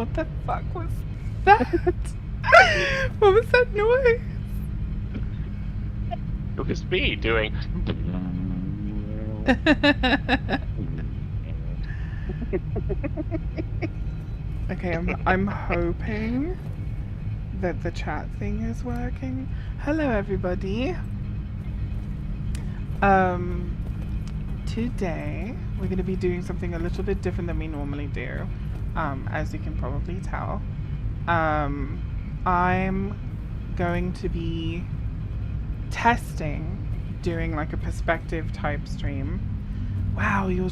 What the fuck was that? What was that noise? It was me doing. Okay, I'm hoping that the chat thing is working. Hello, everybody. Today we're going to be doing something a little bit different than we normally do, as you can probably tell. I'm going to be testing doing like a perspective type stream. Wow, your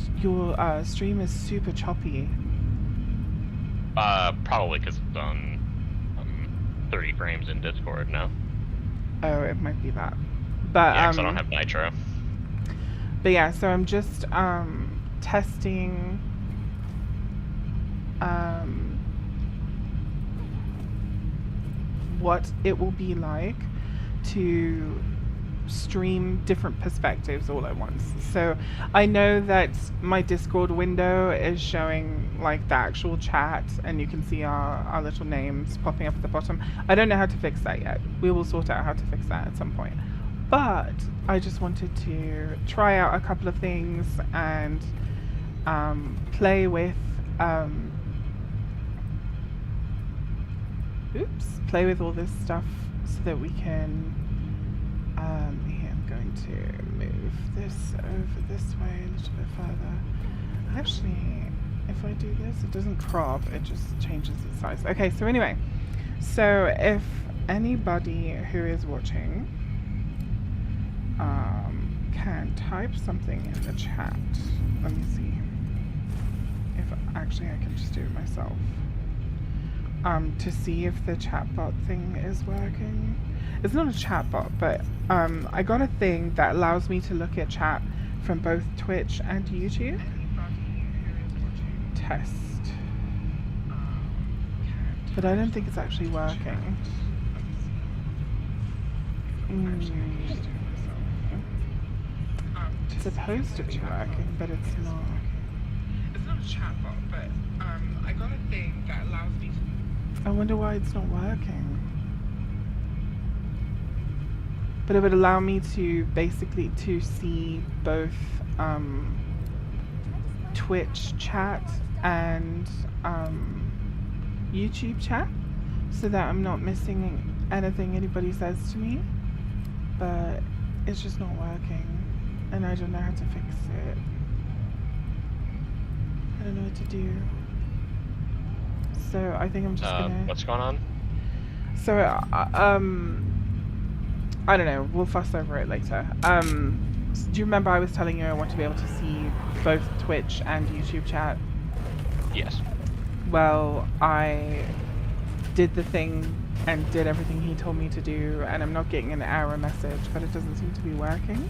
stream is super choppy. Probably because it's on 30 frames in Discord now. Oh, it might be that. But yeah, 'cause I don't have Nitro. But yeah, so I'm just testing what it will be like to stream different perspectives all at once. So I know that my Discord window is showing like the actual chat and you can see our little names popping up at the bottom. I don't know how to fix that yet. We will sort out how to fix that at some point. But I just wanted to try out a couple of things and play with play with all this stuff so that we can here, I'm going to move this over this way a little bit further. Actually, if I do this, it doesn't crop, it just changes its size. Okay, so anyway, so if anybody who is watching can type something in the chat. Let me see if actually I can just do it myself. To see if the chatbot thing is working. It's not a chatbot, but I got a thing that allows me to look at chat from both Twitch and YouTube. Test. But I don't think it's actually working. It's supposed to be working, but it's not. It's not a chatbot, but I got a thing that allows me to... I wonder why it's not working. But it would allow me to basically to see both Twitch chat and YouTube chat, so that I'm not missing anything anybody says to me. But it's just not working, and I don't know how to fix it. I don't know what to do. So I think I'm just gonna... What's going on? So, I don't know, we'll fuss over it later. Do you remember I was telling you I want to be able to see both Twitch and YouTube chat? Yes. Well, I did the thing and did everything he told me to do, and I'm not getting an error message, but it doesn't seem to be working.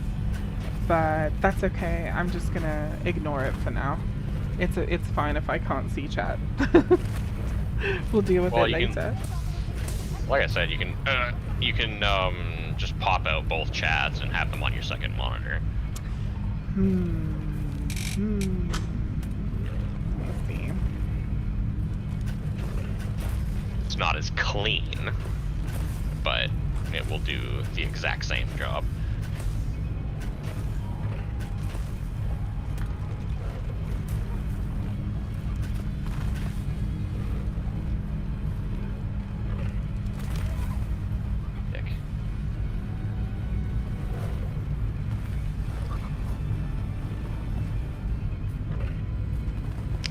But that's okay, I'm just gonna ignore it for now. It's fine if I can't see chat. We'll deal with it later. Like I said, you can just pop out both chats and have them on your second monitor. Let's see. It's not as clean, but it will do the exact same job.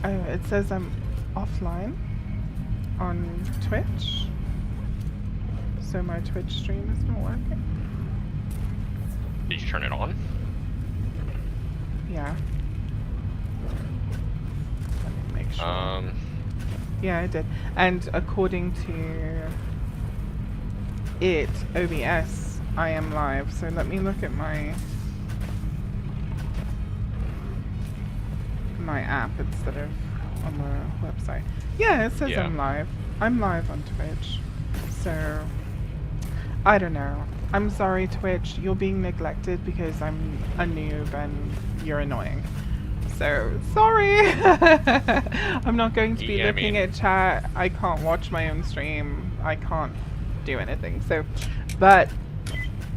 Oh, it says I'm offline on Twitch, so my Twitch stream is not working. Did you turn it on? Yeah. Let me make sure. Yeah, I did. And according to OBS, I am live. So let me look at my app instead of on the website. Yeah, it says I'm live. I'm live on Twitch. So I don't know. I'm sorry, Twitch. You're being neglected because I'm a noob and you're annoying. so sorry. I'm not going to be Yeah, I looking mean- at chat. I can't watch my own stream. I can't do anything. So, but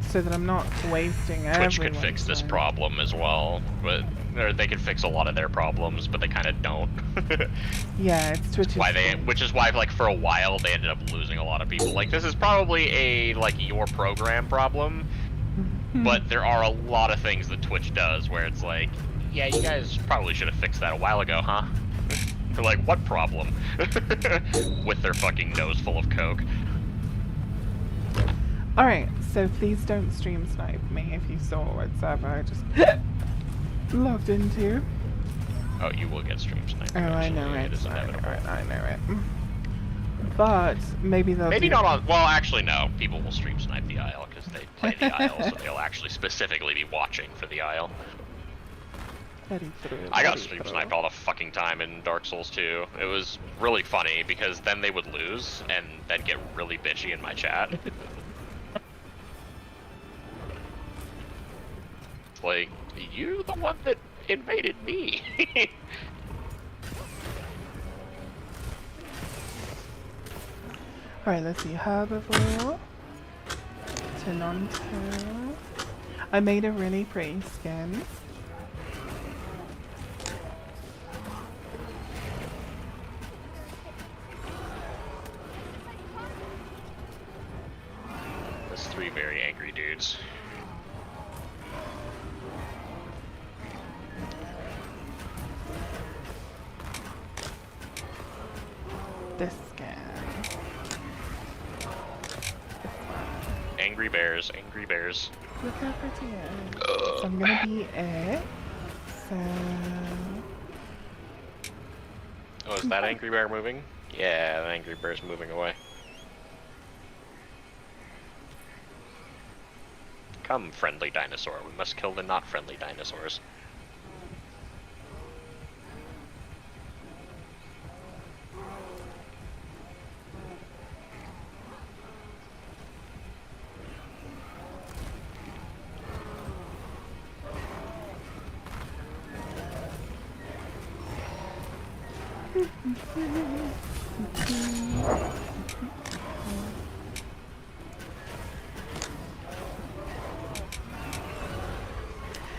so that I'm not wasting Twitch could everyone's fix this time. problem as well, but or they could fix a lot of their problems, but they kind of don't. Yeah, it's Twitch's fault. Which is why, like, for a while they ended up losing a lot of people. Like, this is probably a like your program problem, but there are a lot of things that Twitch does where it's like, yeah, you guys probably should have fixed that a while ago, huh? They're like, what problem? With their fucking nose full of coke. Alright, so please don't stream snipe me if you saw what server I just logged into. Oh, you will get stream sniped. Oh, I know It it. is inevitable. I know it. But maybe they'll Maybe do not on. Well, actually, no. People will stream snipe the aisle because they play the aisle, so they'll actually specifically be watching for the aisle. I got stream sniped all the fucking time in Dark Souls 2. It was really funny because then they would lose and then get really bitchy in my chat. It's like, you're the one that invaded me. Alright, let's see. Herbivore. Tenonto. I made a really pretty skin. There's 3 very angry dudes. This skin. Angry bears, angry bears. Look how pretty it is. So I'm gonna be it. So... Oh, is that angry bear moving? Yeah, the angry bear's moving away. Come, friendly dinosaur. We must kill the not friendly dinosaurs.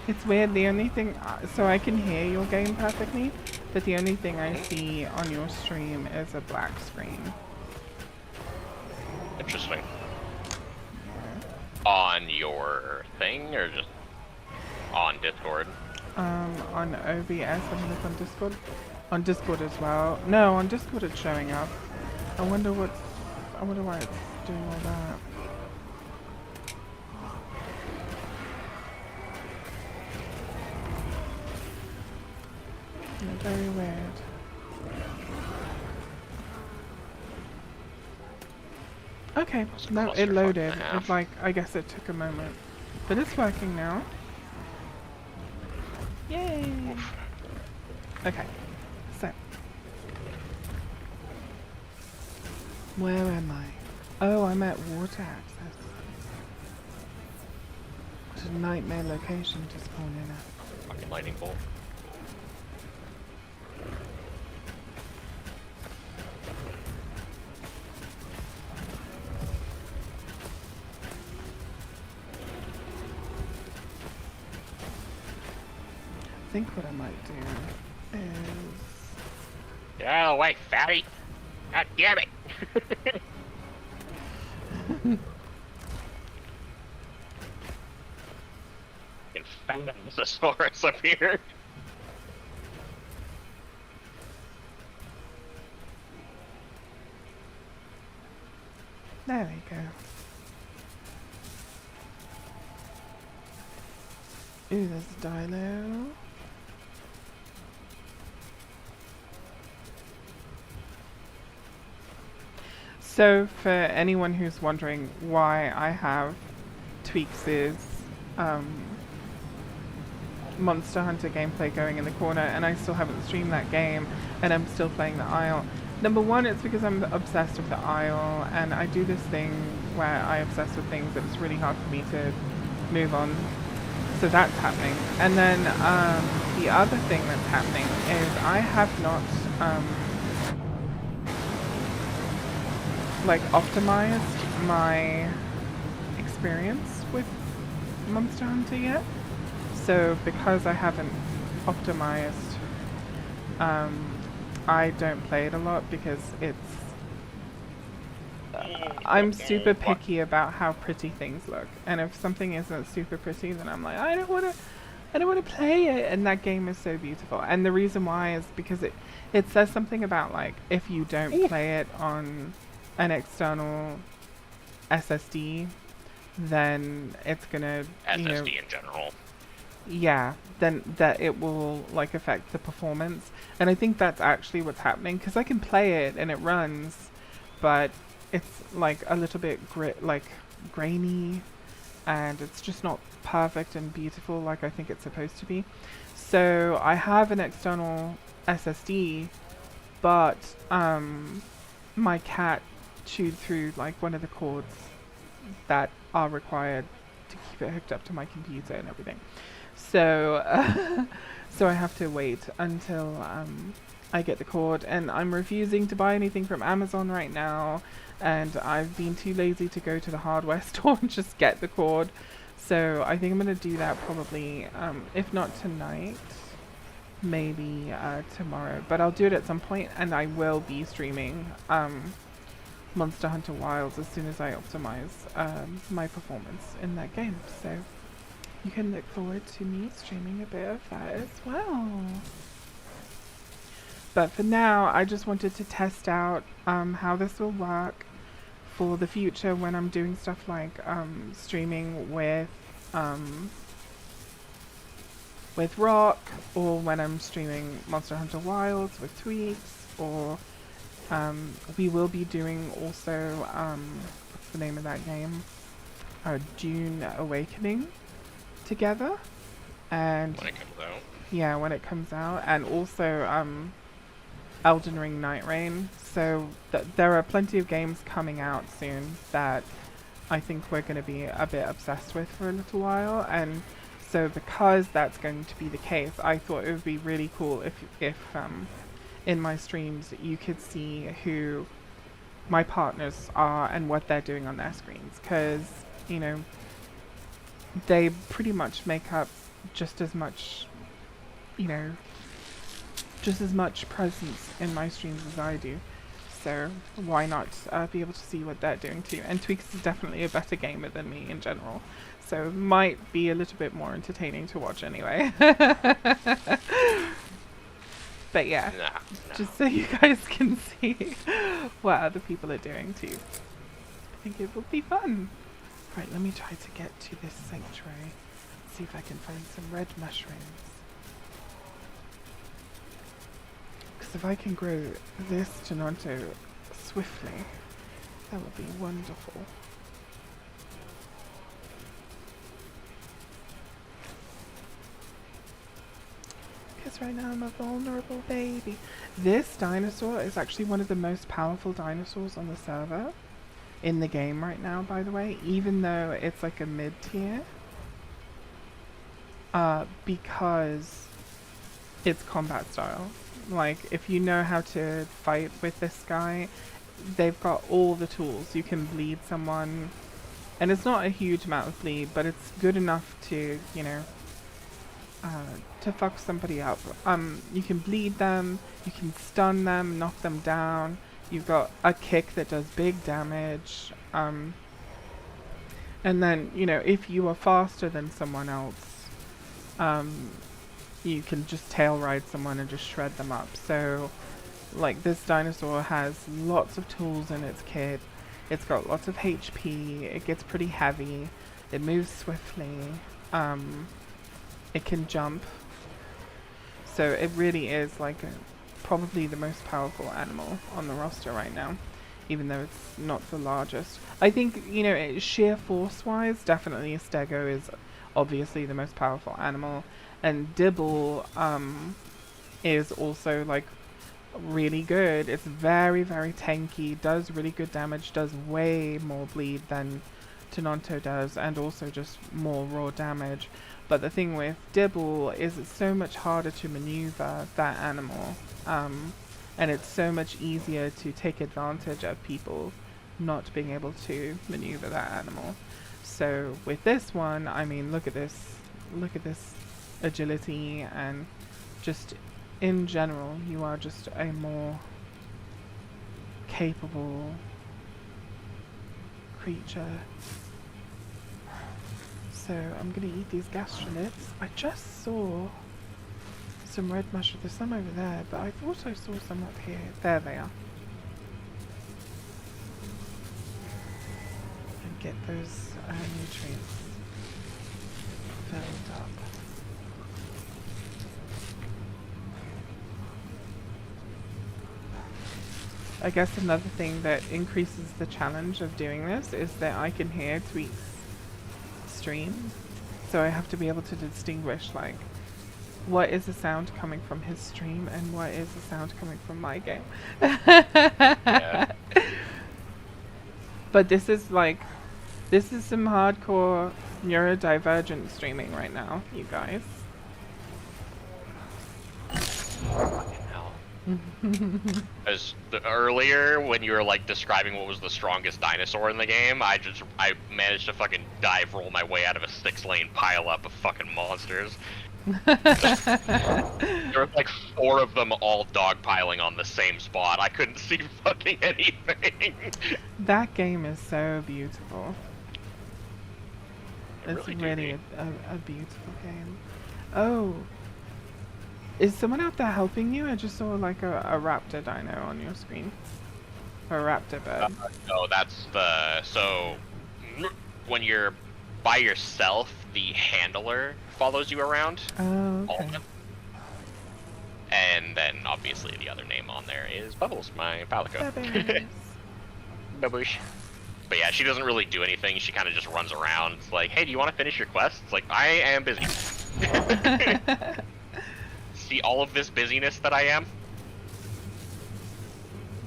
It's weird, the only thing, so I can hear your game perfectly, but the only thing I see on your stream is a black screen. Interesting. On your thing, or just on Discord? On OBS, I'm gonna look on Discord. On Discord as well. No, on Discord it's showing up. I wonder why it's doing all that. Yeah, very weird. Okay, no, it clusterfuck loaded. and a half. It's like, I guess it took a moment. But it's working now. Yay! Okay, so. Where am I? Oh, I'm at water access. What a nightmare location to spawn in at. Fucking lightning bolt. I think what I might do is... Get out of the way, fatty! God damn it! Fucking fat Tenontosaurus up here. There we go. Ooh, there's a dino. So, for anyone who's wondering why I have Tweaks' Monster Hunter gameplay going in the corner and I still haven't streamed that game and I'm still playing the Isle. Number one, it's because I'm obsessed with the Isle and I do this thing where I obsess with things that it's really hard for me to move on. So that's happening. And then the other thing that's happening is I have not like optimized my experience with Monster Hunter yet. So because I haven't optimized, I don't play it a lot because it's I'm super picky about how pretty things look, and if something isn't super pretty, then I'm like, I don't want to play it. And that game is so beautiful, and the reason why is because it says something about like if you don't play it on an external SSD, then it's gonna SSD in general. Yeah, then that it will like affect the performance, and I think that's actually what's happening because I can play it and it runs, but it's like a little bit grainy, and it's just not perfect and beautiful like I think it's supposed to be. So I have an external SSD, but my cat chewed through like one of the cords that are required to keep it hooked up to my computer and everything. So so I have to wait until I get the cord, and I'm refusing to buy anything from Amazon right now, and I've been too lazy to go to the hardware store and just get the cord. So I think I'm going to do that probably, if not tonight, maybe tomorrow. But I'll do it at some point, and I will be streaming Monster Hunter Wilds as soon as I optimize my performance in that game. So you can look forward to me streaming a bit of that as well. But for now, I just wanted to test out how this will work for the future when I'm doing stuff like streaming with Rock, or when I'm streaming Monster Hunter Wilds with Tweaks, or we will be doing also, what's the name of that game? Dune Awakening together. And When it comes out. yeah, when it comes out, and also Elden Ring Night Rain. So there are plenty of games coming out soon that I think we're going to be a bit obsessed with for a little while, and so because that's going to be the case, I thought it would be really cool if in my streams you could see who my partners are and what they're doing on their screens, because you know they pretty much make up just as much, you know, just as much presence in my streams as I do. So why not be able to see what they're doing too? And Tweaks is definitely a better gamer than me in general, so it might be a little bit more entertaining to watch anyway. But yeah, just so you guys can see what other people are doing too. I think it will be fun. Right, let me try to get to this sanctuary. See if I can find some red mushrooms. Because if I can grow this Tenonto swiftly, that would be wonderful. Because right now I'm a vulnerable baby. This dinosaur is actually one of the most powerful dinosaurs on the server. In the game right now, by the way, even though it's like a mid-tier. Because it's combat style. Like, if you know how to fight with this guy, they've got all the tools. You can bleed someone, and it's not a huge amount of bleed, but it's good enough to, you know, to fuck somebody up. You can bleed them, you can stun them, knock them down. You've got a kick that does big damage. And then, you know, if you are faster than someone else, you can just tail ride someone and just shred them up. So, like, this dinosaur has lots of tools in its kit. It's got lots of HP. It gets pretty heavy. It moves swiftly. It can jump. So it really is like probably the most powerful animal on the roster right now, even though it's not the largest. I think, you know, sheer force-wise, definitely Stego is obviously the most powerful animal, and Dibble is also like really good. It's very, very tanky, does really good damage, does way more bleed than Tenonto does, and also just more raw damage. But the thing with Dibble is it's so much harder to maneuver that animal, and it's so much easier to take advantage of people not being able to maneuver that animal. So with this one, I mean, look at this agility, and just in general, you are just a more capable creature. So I'm gonna eat these gastroliths. I just saw some red mushrooms. There's some over there, but I thought I saw some up here. There they are. And get those nutrients filled up. I guess another thing that increases the challenge of doing this is that I can hear Tweet's stream, so I have to be able to distinguish, like, what is the sound coming from his stream and what is the sound coming from my game. Yeah. But this is some hardcore neurodivergent streaming right now, you guys. As earlier when you were like describing what was the strongest dinosaur in the game, I managed to fucking dive roll my way out of a 6-lane pile up of fucking monsters. There were like 4 of them all dogpiling on the same spot. I couldn't see fucking anything. That game is so beautiful. It It's really really a beautiful game. Oh. Is someone out there helping you? I just saw like a raptor dino on your screen. Or a raptor bird. No, that's the... So, when you're by yourself, the handler follows you around. Oh, All okay. of them. And then, obviously, the other name on there is Bubbles, my palico. Bubbles. Baboosh. But yeah, she doesn't really do anything. She kind of just runs around. It's like, hey, do you want to finish your quest? It's like, I am busy. See all of this busyness that I am?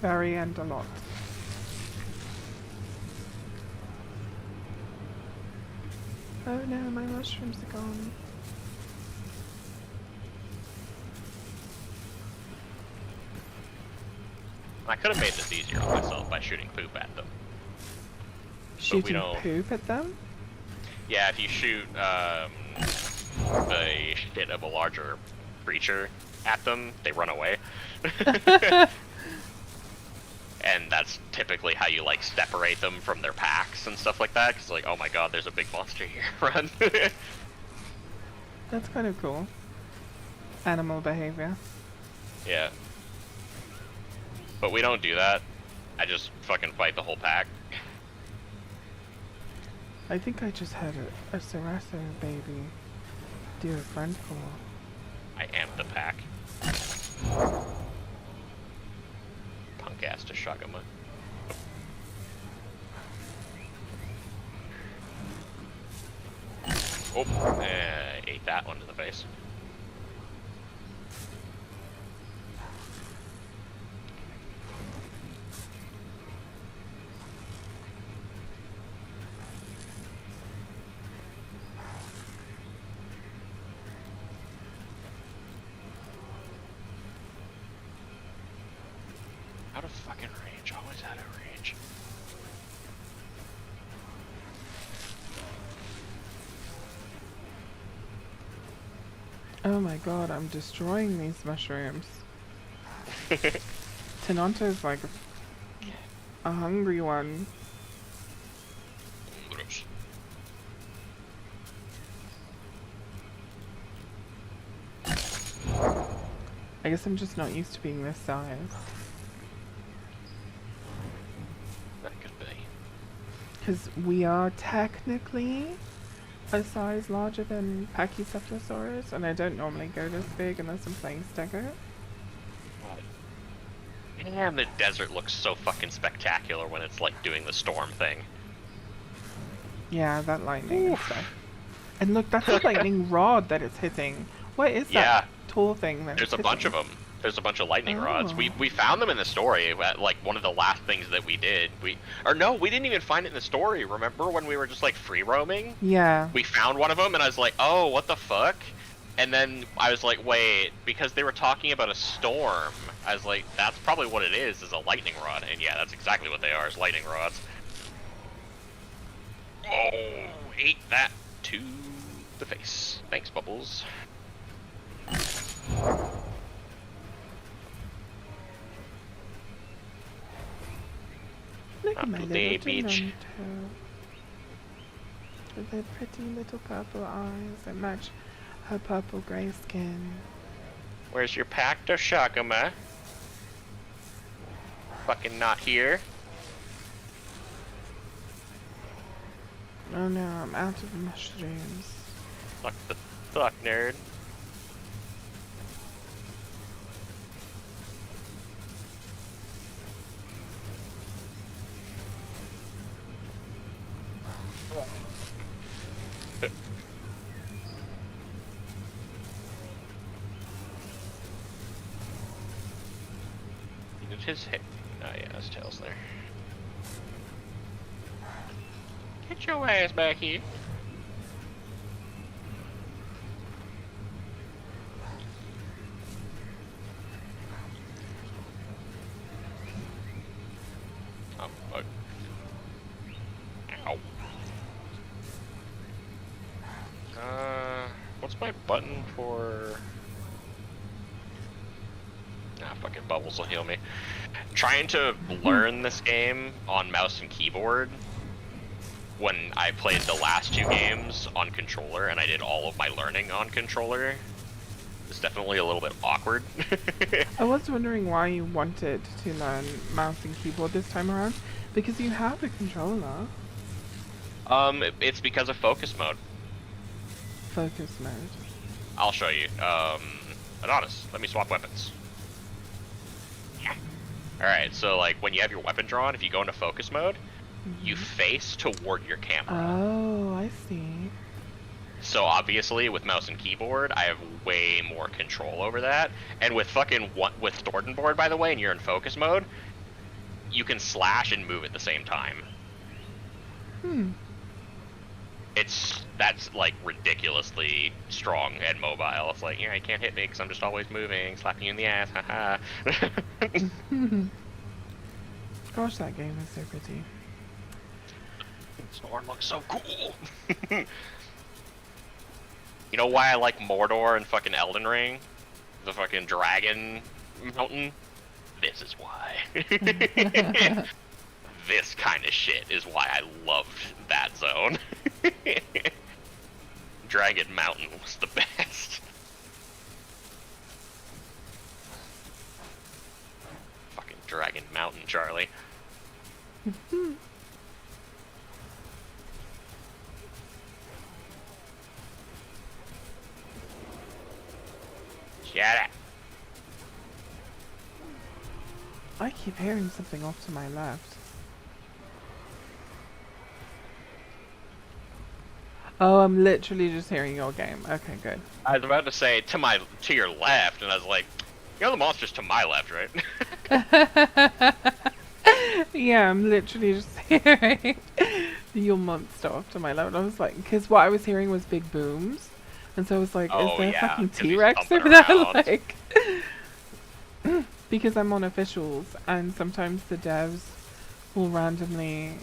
Very and a lot. Oh no, my mushrooms are gone. I could have made this easier on myself by shooting poop at them. Shooting don't- poop at them? Yeah, if you shoot the shit of a larger creature at them, they run away. And that's typically how you like separate them from their packs and stuff like that. Cause like, oh my god, there's a big monster here. Run. That's kind of cool. Animal behavior. Yeah. But we don't do that. I just fucking fight the whole pack. I think I just had a Sarasso baby do a friend call. I am the pack. Punk ass to Shagama. Oh, ate that one to the face. Out of fucking range, always out of range. Oh my god, I'm destroying these mushrooms. Tenonto's like a hungry one. Gross. I guess I'm just not used to being this size. That could be. Because we are technically a size larger than Pachycephalosaurus, and I don't normally go this big unless I'm playing Stego. Damn, the desert looks so fucking spectacular when it's like doing the storm thing. Yeah, that lightning and stuff. And look, that's a lightning rod that it's hitting. What is that Yeah. tall thing that There's it's a bunch of hitting? them. There's a bunch of lightning rods. Oh. We found them in the story. Like one of the last things that we did. We didn't even find it in the story. Remember when we were just like free roaming? Yeah. We found one of them, and I was like, oh, what the fuck? And then I was like, wait, because they were talking about a storm. I was like, that's probably what it is a lightning rod. And yeah, that's exactly what they are, is lightning rods. Oh, ate that to the face. Thanks, Bubbles. Look at my Apple little Day Beach. Tenonto. With their pretty little purple eyes that match her purple grey skin. Where's your pack to Shakama? Fucking not here. Oh no, I'm out of mushrooms. Fuck the fuck, nerd. He did his hit. Oh yeah, his tail's there. Get your ass back here. Oh, fuck. Ow. What's my button for... Ah, fucking Bubbles will heal me. Trying to learn this game on mouse and keyboard when I played the last two games on controller, and I did all of my learning on controller, it's definitely a little bit awkward. I was wondering why you wanted to learn mouse and keyboard this time around, because you have a controller. It's because of focus mode. Focus mode. I'll show you. Adonis, let me swap weapons. Alright, so like when you have your weapon drawn, if you go into focus mode, you face toward your camera. Oh, I see. So obviously with mouse and keyboard, I have way more control over that. And with with sword and board, by the way, and you're in focus mode, you can slash and move at the same time. That's like ridiculously strong and mobile. It's like, yeah, you can't hit me because I'm just always moving, slapping you in the ass, haha. Gosh, that game is so pretty. Sword looks so cool. You know why I like Mordor and fucking Elden Ring? The fucking dragon mountain? This is why. This kind of shit is why I loved that zone. Dragon Mountain was the best. Fucking Dragon Mountain, Charlie. Shut up. I keep hearing something off to my left. Oh, I'm literally just hearing your game. Okay, good. I was about to say to your left, and I was like, you know the monster's to my left, right? Yeah, I'm literally just hearing your monster off to my left. I was like, because what I was hearing was big booms, and so I was like, Oh, is there yeah, a fucking 'cause he's T-Rex stomping over there? around. Like, because I'm on officials, and sometimes the devs will randomly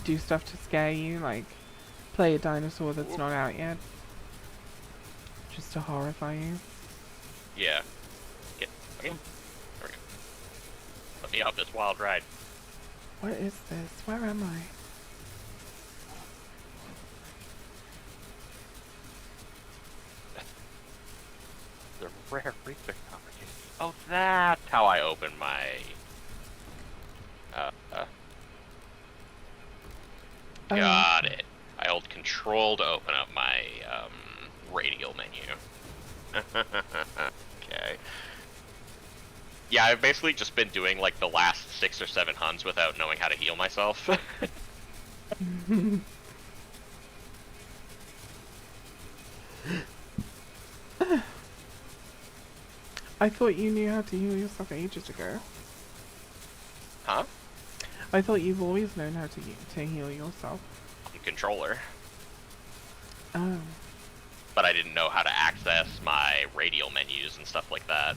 do stuff to scare you, like play a dinosaur that's not out yet, just to horrify you. Yeah. Get okay. There we go. Let me off this wild ride. What is this? Where am I? The rare research opportunity. Oh, that's how I open my got it. I hold control to open up my radial menu. Okay. Yeah, I've basically just been doing like the last 6 or 7 hunts without knowing how to heal myself. I thought you knew how to heal yourself ages ago. Huh? I thought you've always known how to heal yourself. Controller. Oh. But I didn't know how to access my radial menus and stuff like that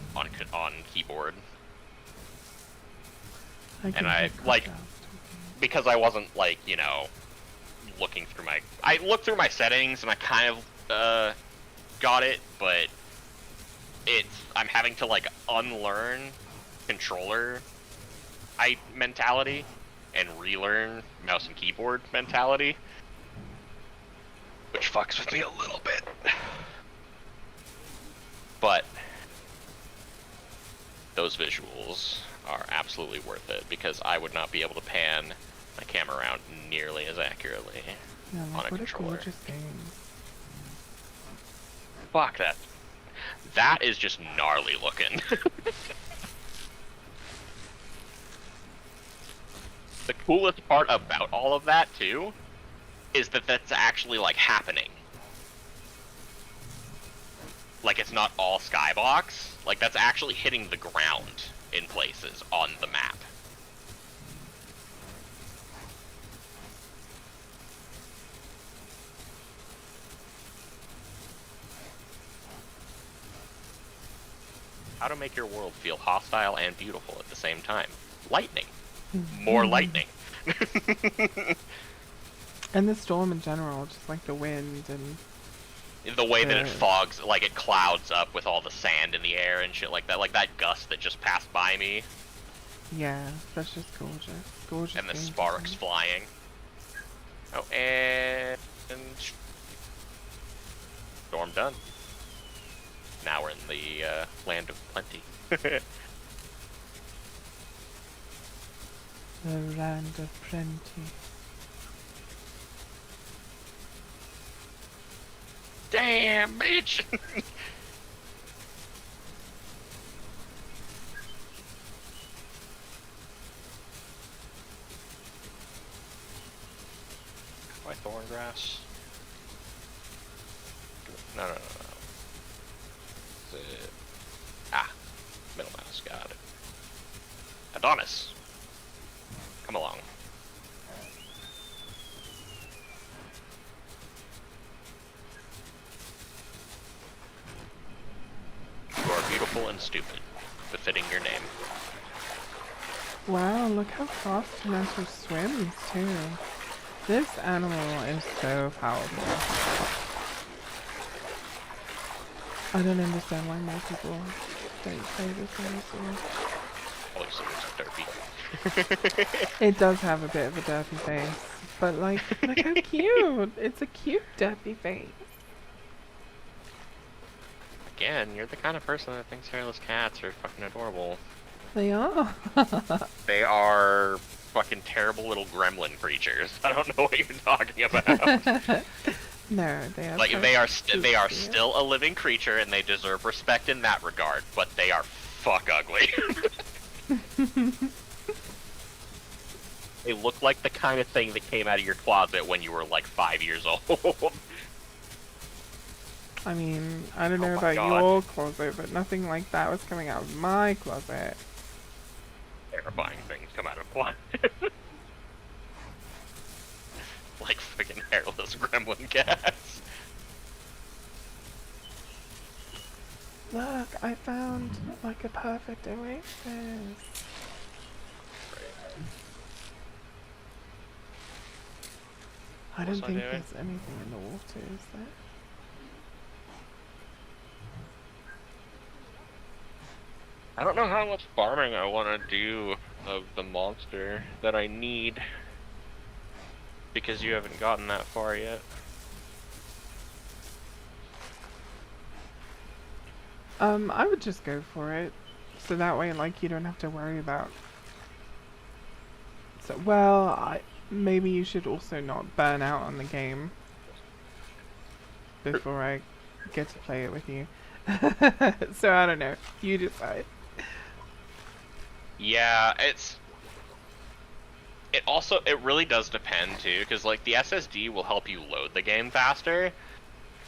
on keyboard. And I, like, because I wasn't, like, you know, looking through my... I looked through my settings and I kind of, got it, but I'm having to, like, unlearn controller mentality and relearn mouse and keyboard mentality, which fucks with me a little bit. But those visuals are absolutely worth it, because I would not be able to pan my camera around nearly as accurately on a controller. Gorgeous game. Fuck that. That is just gnarly looking. The coolest part about all of that, too, is that that's actually, like, happening. Like, it's not all skybox. Like, that's actually hitting the ground in places on the map. How to make your world feel hostile and beautiful at the same time. Lightning. More lightning. And the storm in general, just like the wind and... The way that it fogs, like it clouds up with all the sand in the air and shit like that. Like that gust that just passed by me. Yeah, that's just gorgeous. Gorgeous. And the sparks flying. Oh, and... Storm done. Now we're in the land of plenty. The land of plenty. Damn, bitch! My thorn grass. No. Ah, middle mouse, got it. Adonis, come along. You are beautiful and stupid, befitting your name. Wow, look how fast Tenontosaurus swims too. This animal is so powerful. I don't understand why more people don't play this dinosaur. Oh, it's derpy. It does have a bit of a derpy face, but like, look how cute! It's a cute derpy face. Again, you're the kind of person that thinks hairless cats are fucking adorable. They are. They are fucking terrible little gremlin creatures. I don't know what you're talking about. No, they are. Like they are still a living creature, and they deserve respect in that regard. But they are fuck ugly. They look like the kind of thing that came out of your closet when you were like 5 years old. I mean, I don't know about your closet, but nothing like that was coming out of my closet. Terrifying things come out of closet. Like freaking hairless gremlin cats. Look, I found like a perfect oasis. I don't think there's anything in the water, is there? I don't know how much farming I want to do of the monster that I need, because you haven't gotten that far yet. I would just go for it, so that way, like, you don't have to worry about. So, well, maybe you should also not burn out on the game before I get to play it with you. So I don't know. You decide. Yeah, it really does depend too, because like the SSD will help you load the game faster.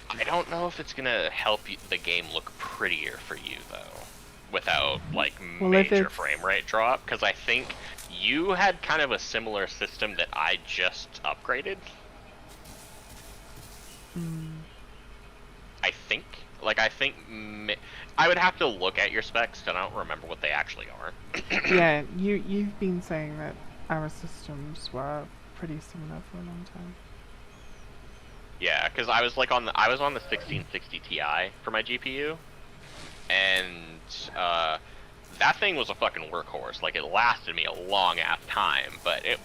I don't know if it's gonna help the game look prettier for you though. without like Well, if major it's... frame rate drop, because I think you had kind of a similar system that I just upgraded. I think. Like, I would have to look at your specs, because I don't remember what they actually are. Yeah, you've been saying that our systems were pretty similar for a long time. Yeah, because I was like on the 1660 Ti for my GPU, and that thing was a fucking workhorse. Like, it lasted me a long ass time, but it's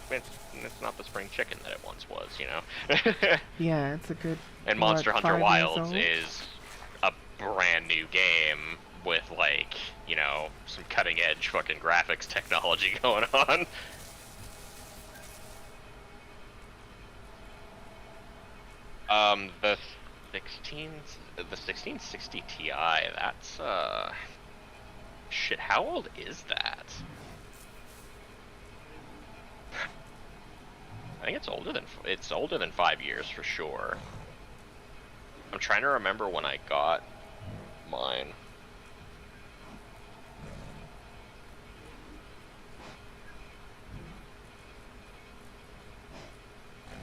not the spring chicken that it once was, you know. Yeah, it's a good. And Monster Hunter 5 years Wilds old? is a brand new game with, like, you know, some cutting edge fucking graphics technology going on. The 1660 Ti, that's shit, how old is that? I think it's older than 5 years for sure. I'm trying to remember when I got mine.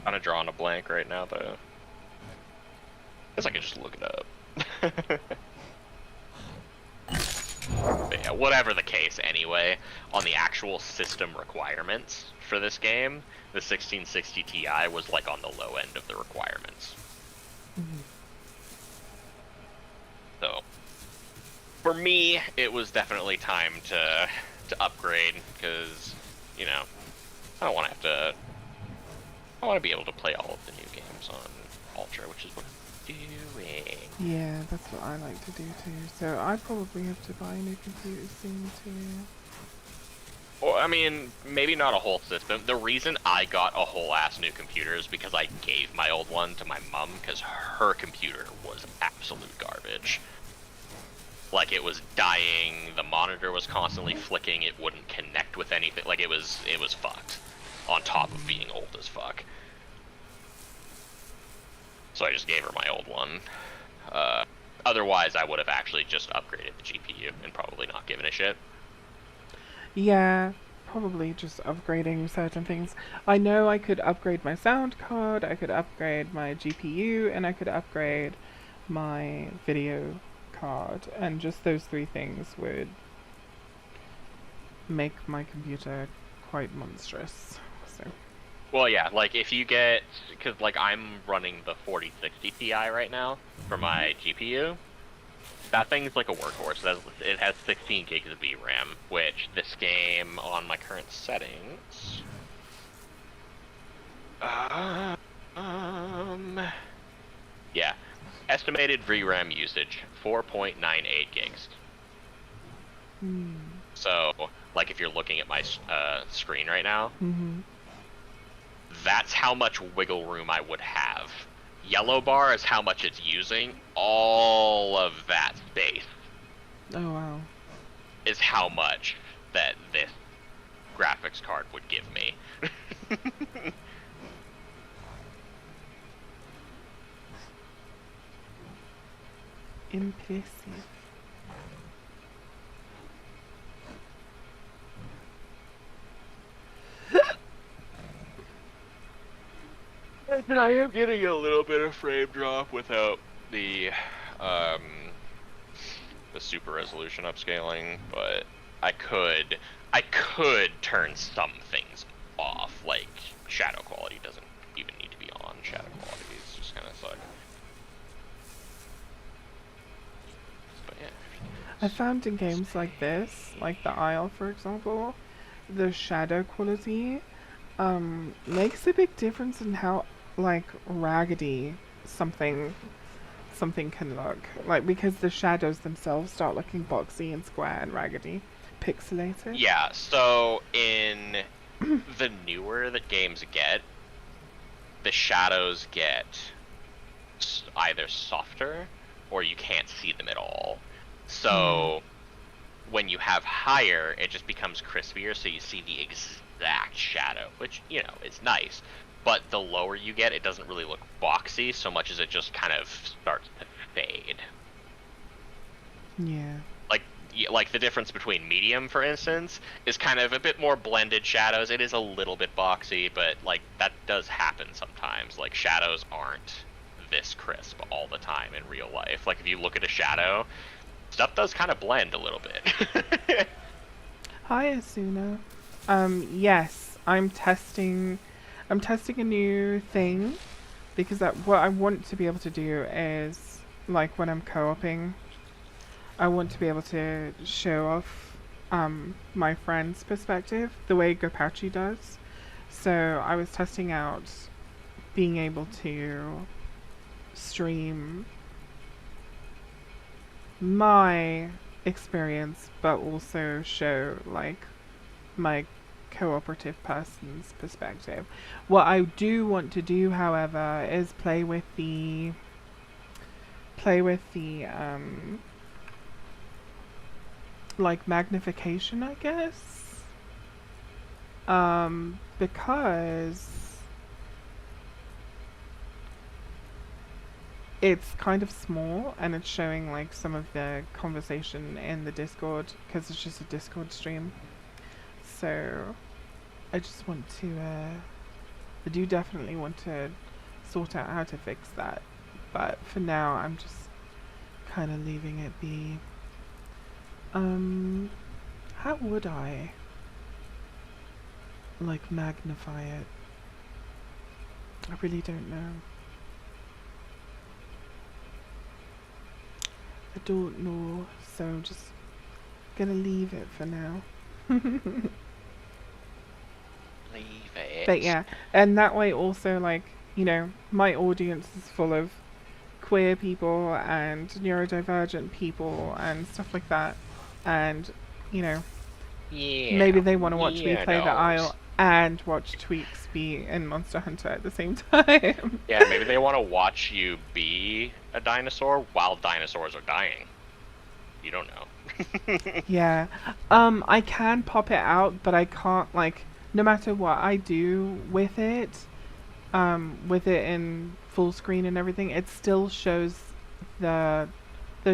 Kind of drawing a blank right now, though. Guess I could just look it up. But yeah, whatever the case, anyway, on the actual system requirements for this game, the 1660 Ti was like on the low end of the requirements. So, for me, it was definitely time to upgrade, because, you know, I don't want to have to. I want to be able to play all of the new games on Ultra, which is what I'm doing. Yeah, that's what I like to do too. So I probably have to buy a new computer soon too. Well, I mean, maybe not a whole system. The reason I got a whole ass new computer is because I gave my old one to my mom, because her computer was absolute garbage. Like, it was dying, the monitor was constantly flicking, it wouldn't connect with anything. Like, it was fucked, on top of being old as fuck. So I just gave her my old one. Otherwise, I would have actually just upgraded the GPU and probably not given a shit. Yeah, probably just upgrading certain things. I know I could upgrade my sound card, I could upgrade my GPU, and I could upgrade my video card. And just those 3 things would make my computer quite monstrous. So. Well, yeah, like, if you get, because, like, I'm running the 4060 Ti right now for my GPU. That thing's like a workhorse. It has 16 gigs of VRAM, which this game on my current settings, yeah, estimated VRAM usage 4.98 gigs. So, like, if you're looking at my screen right now, that's how much wiggle room I would have. Yellow bar is how much it's using. All of that space. Oh wow. Is how much that this graphics card would give me. Impressive. And I am getting a little bit of frame drop without the super resolution upscaling, but I could turn some things off, like shadow quality doesn't even need to be on. Shadow quality is just kind of suck. But yeah. I found in games like this, like the Isle for example, the shadow quality makes a big difference in how like raggedy something can look. Like, because the shadows themselves start looking boxy and square and raggedy, pixelated. Yeah, so in the newer that games get, the shadows get either softer or you can't see them at all. So when you have higher, it just becomes crispier, so you see the exact shadow, which, you know, is nice. But the lower you get, it doesn't really look boxy so much as it just kind of starts to fade. Yeah. Like, like the difference between medium, for instance, is kind of a bit more blended shadows. It is a little bit boxy, but like that does happen sometimes. Like shadows aren't this crisp all the time in real life. Like if you look at a shadow, stuff does kind of blend a little bit. Hi, Asuna. Yes, I'm testing. I'm testing a new thing because what I want to be able to do is, like when I'm co-oping, I want to be able to show off my friend's perspective the way Gopacci does. So I was testing out being able to stream my experience, but also show like my cooperative person's perspective. What I do want to do, however, is play with the like magnification, I guess. Because it's kind of small and it's showing like some of the conversation in the Discord because it's just a Discord stream. So I just want to I do definitely want to sort out how to fix that, but for now I'm just kind of leaving it be. How would I like magnify it? I really don't know. I don't know, so I'm just gonna leave it for now. Leave it. But yeah, and that way also, like, you know, my audience is full of queer people and neurodivergent people and stuff like that. And, you know, Yeah. maybe they want to watch me play the weirdos. Isle and watch Tweaks be in Monster Hunter at the same time. Yeah, maybe they want to watch you be a dinosaur while dinosaurs are dying. You don't know. Yeah. I can pop it out, but I can't, like, no matter what I do with it in full screen and everything, it still shows those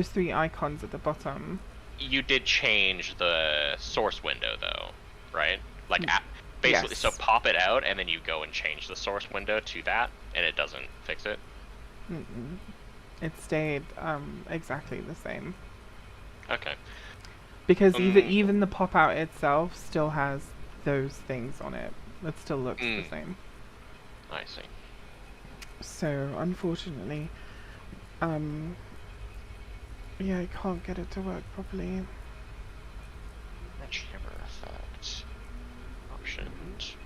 three icons at the bottom. You did change the source window, though, right? Like, basically, Yes. so pop it out, and then you go and change the source window to that, and it doesn't fix it? Mm-mm. It stayed exactly the same. Okay. Because even the pop out itself still has those things on it. It still looks the same. I see. So, unfortunately, yeah, I can't get it to work properly. Match camera effect. Options.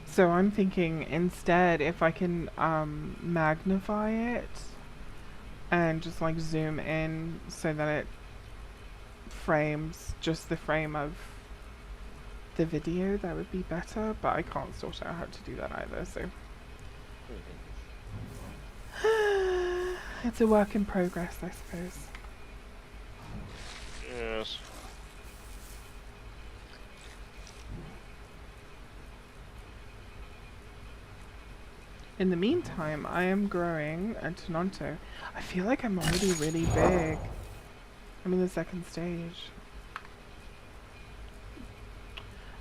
So I'm thinking instead if I can magnify it and just like zoom in so that it frames just the frame of the video, that would be better, but I can't sort out how to do that either, so it's a work in progress, I suppose. Yes. In the meantime, I am growing a Tenonto. I feel like I'm already really big. I'm in the second stage.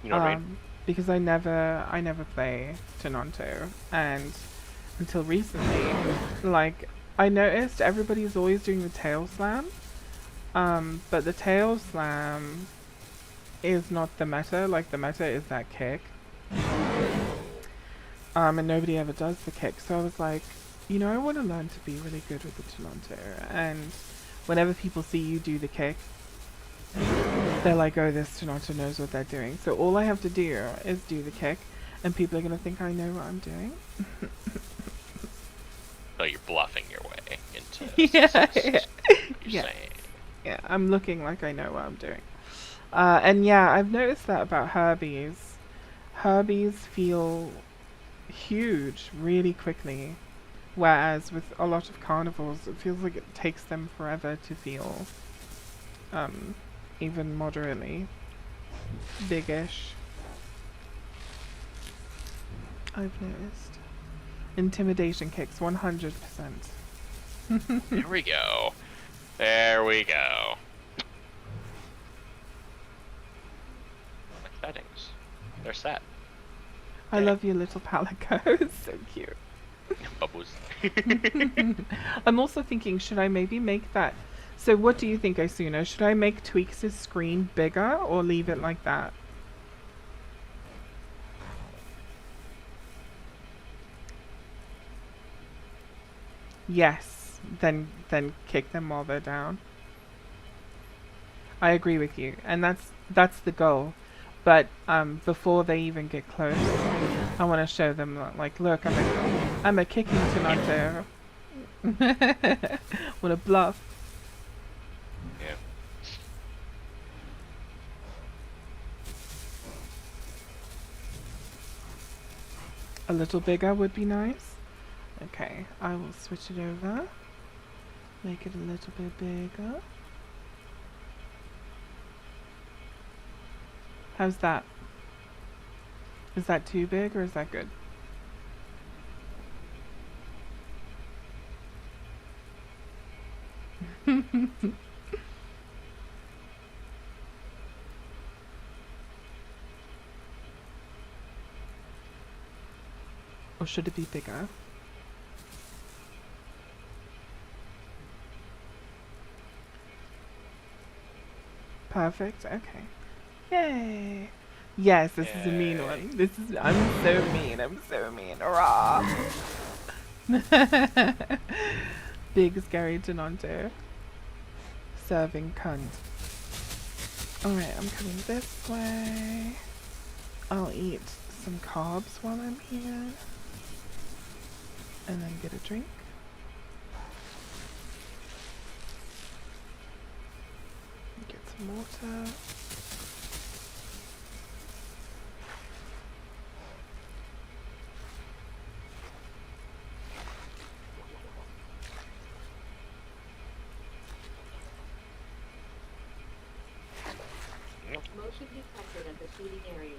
You know what I mean? Because I never play Tenonto, and until recently, like, I noticed everybody's always doing the tail slam, but the tail slam is not the meta. Like, the meta is that kick. And nobody ever does the kick, so I was like, you know, I want to learn to be really good with the Tenonto, and whenever people see you do the kick, they're like, oh, this Tenonto knows what they're doing. So all I have to do is do the kick, and people are going to think I know what I'm doing. So you're bluffing your way into Yeah, success. You're yeah. saying. Yeah, I'm looking like I know what I'm doing. And yeah, I've noticed that about Herbies. Herbies feel huge really quickly, whereas with a lot of carnivores, it feels like it takes them forever to feel even moderately biggish. I've noticed. Intimidation kicks 100%. There we go. There we go. Settings. They're set. I love your little palico. It's so cute. Bubbles. I'm also thinking, should I maybe make that... So what do you think, Osuna? Should I make Tweaks' screen bigger or leave it like that? Yes. Then kick them while they're down. I agree with you. And that's the goal. But before they even get close, I want to show them, like, look, I'm a kicking Tenonto. What a bluff. Yeah. A little bigger would be nice. Okay, I will switch it over. Make it a little bit bigger. How's that? Is that too big or is that good? Or should it be bigger? Perfect, okay. Yay! Yes, this is a mean one. I'm so mean, Hurrah! Big scary Tenonto. Serving cunt. Alright, I'm coming this way. I'll eat some carbs while I'm here. And then get a drink. Get some water. Motion detected at the seating area.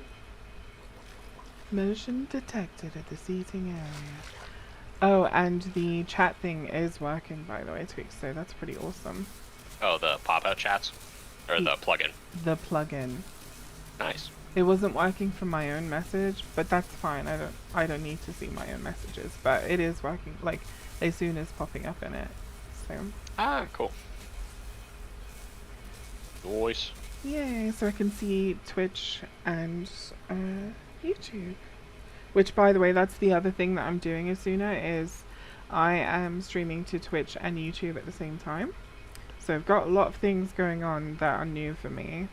Motion detected at the seating area. Oh, and the chat thing is working, by the way, Tweaks, so that's pretty awesome. Oh, the pop-out chats? Or the plugin? The plugin. Nice. It wasn't working for my own message, but that's fine. I don't need to see my own messages, but it is working, like, as soon as popping up in it. So. Ah, cool. Nice. Yay, so I can see Twitch and YouTube. Which, by the way, that's the other thing that I'm doing as sooner is I am streaming to Twitch and YouTube at the same time. So I've got a lot of things going on that are new for me.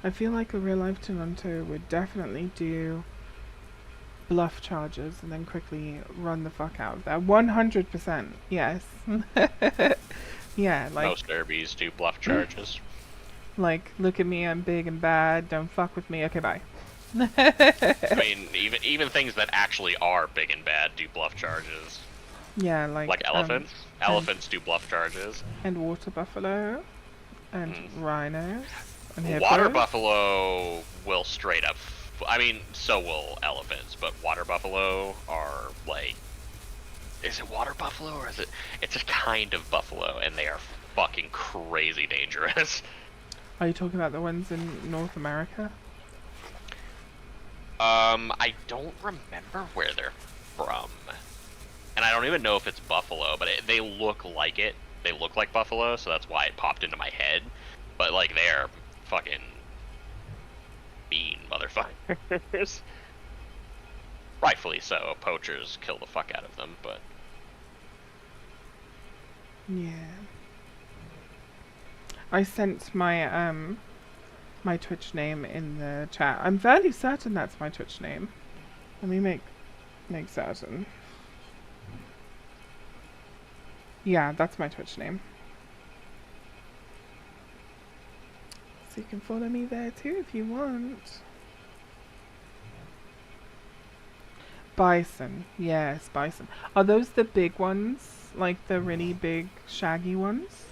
I feel like a real life Tenonto would definitely do bluff charges and then quickly run the fuck out of there. 100%, yes. Yeah, like... Most derbies do bluff charges. Like, look at me, I'm big and bad, don't fuck with me, okay, bye. I mean, even things that actually are big and bad do bluff charges. Yeah, like elephants. Elephants do bluff charges. And water buffalo. And rhinos. And hippos. Water buffalo will straight up... I mean, so will elephants, but water buffalo are, like... Is it water buffalo, or is it... It's a kind of buffalo, and they are fucking crazy dangerous. Are you talking about the ones in North America? I don't remember where they're from. And I don't even know if it's buffalo, but they look like it. They look like buffalo, so that's why it popped into my head. But, like, they're fucking mean motherfuckers. Rightfully so. Poachers kill the fuck out of them, but... Yeah. I sent my, my Twitch name in the chat. I'm fairly certain that's my Twitch name. Let me make certain. Yeah, that's my Twitch name. So you can follow me there too if you want. Bison. Yes, bison. Are those the big ones? Like the really big, shaggy ones?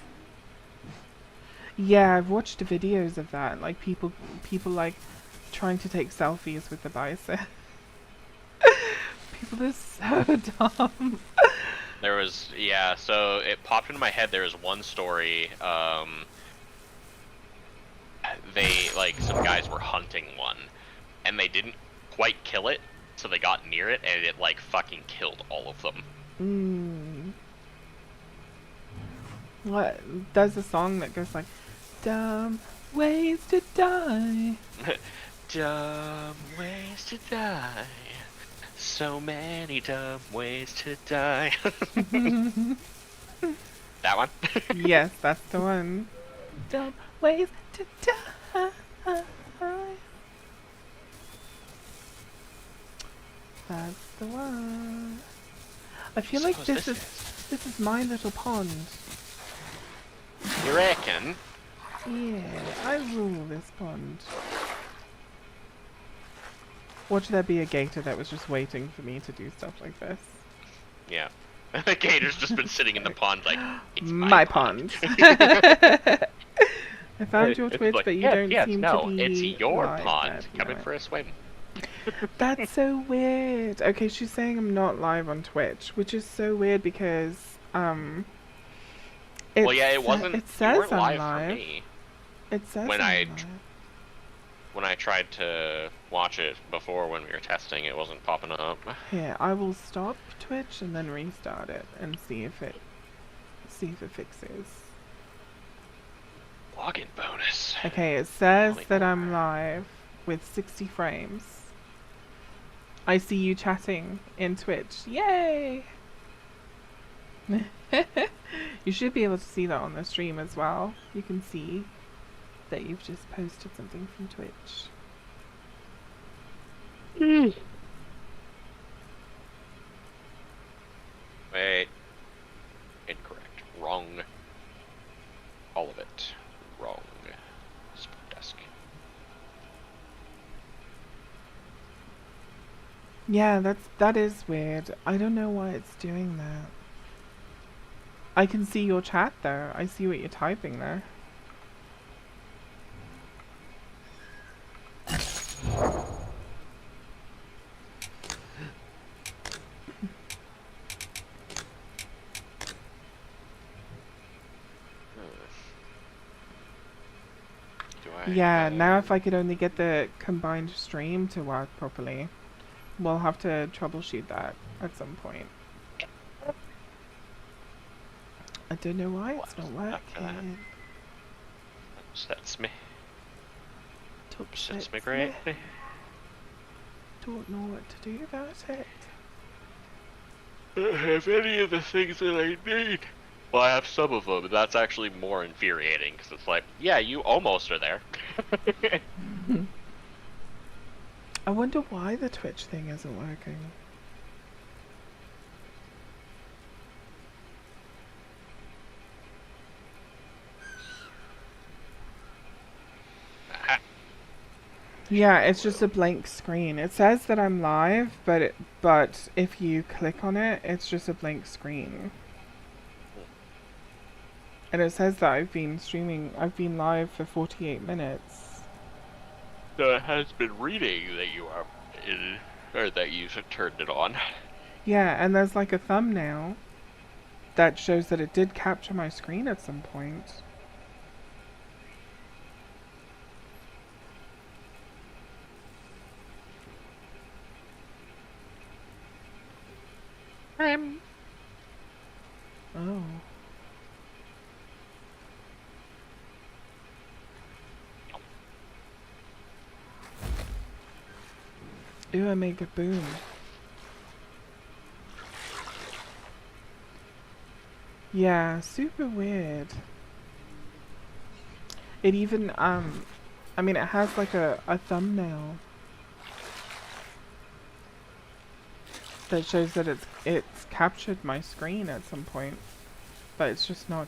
Yeah, I've watched videos of that. Like people like trying to take selfies with the bison. People are so dumb. There was, yeah, so it popped into my head. There was one story, some guys were hunting one, and they didn't quite kill it, so they got near it, and it, like, fucking killed all of them. What? There's a song that goes like, dumb ways to die. Dumb ways to die. So many dumb ways to die. That one? Yes, that's the one. Dumb ways to die. That's the one. I feel like this is my little pond. You reckon? Yeah, I rule this pond. Watch there be a gator that was just waiting for me to do stuff like this. Yeah. The gator's just been sitting in the pond like, it's my pond. I found your It's Twitch, like, but you yes, don't yes, seem no, to be it's your live pond. yet. Come in No. for a swim. That's so weird. Okay, she's saying I'm not live on Twitch, which is so weird because Well, yeah, it wasn't. It You says weren't I'm live live. for me. It says When I'm I live. When I tried to watch it before when we were testing, it wasn't popping up. Here, I will stop Twitch and then restart it and see if it fixes. Login bonus. Okay, it says Holy that crap. I'm live with 60 frames. I see you chatting in Twitch. Yay! You should be able to see that on the stream as well. You can see that you've just posted something from Twitch. Wait. Incorrect. Wrong. All of it. Wrong. Support desk. Yeah, that is weird. I don't know why it's doing that. I can see your chat though. I see what you're typing there. Do I Yeah, now have- if I could only get the combined stream to work properly, we'll have to troubleshoot that at some point. I don't know why it's not What's after that? working. Upsets me. Upsets Upsets me greatly. Don't know what to do about it. I don't have any of the things that I need. Well, I have some of them, but that's actually more infuriating, because it's like, yeah, you almost are there. I wonder why the Twitch thing isn't working. Ah, Yeah, it's just a blank screen. It says that I'm live, but if you click on it, it's just a blank screen. And it says that I've been live for 48 minutes. So it has been reading that you are in, or that you turned it on. Yeah, and there's like a thumbnail that shows that it did capture my screen at some point. Oh. Ooh, I make a boom. Yeah, super weird. It even, I mean, it has like a thumbnail that shows that it's captured my screen at some point, but it's just not,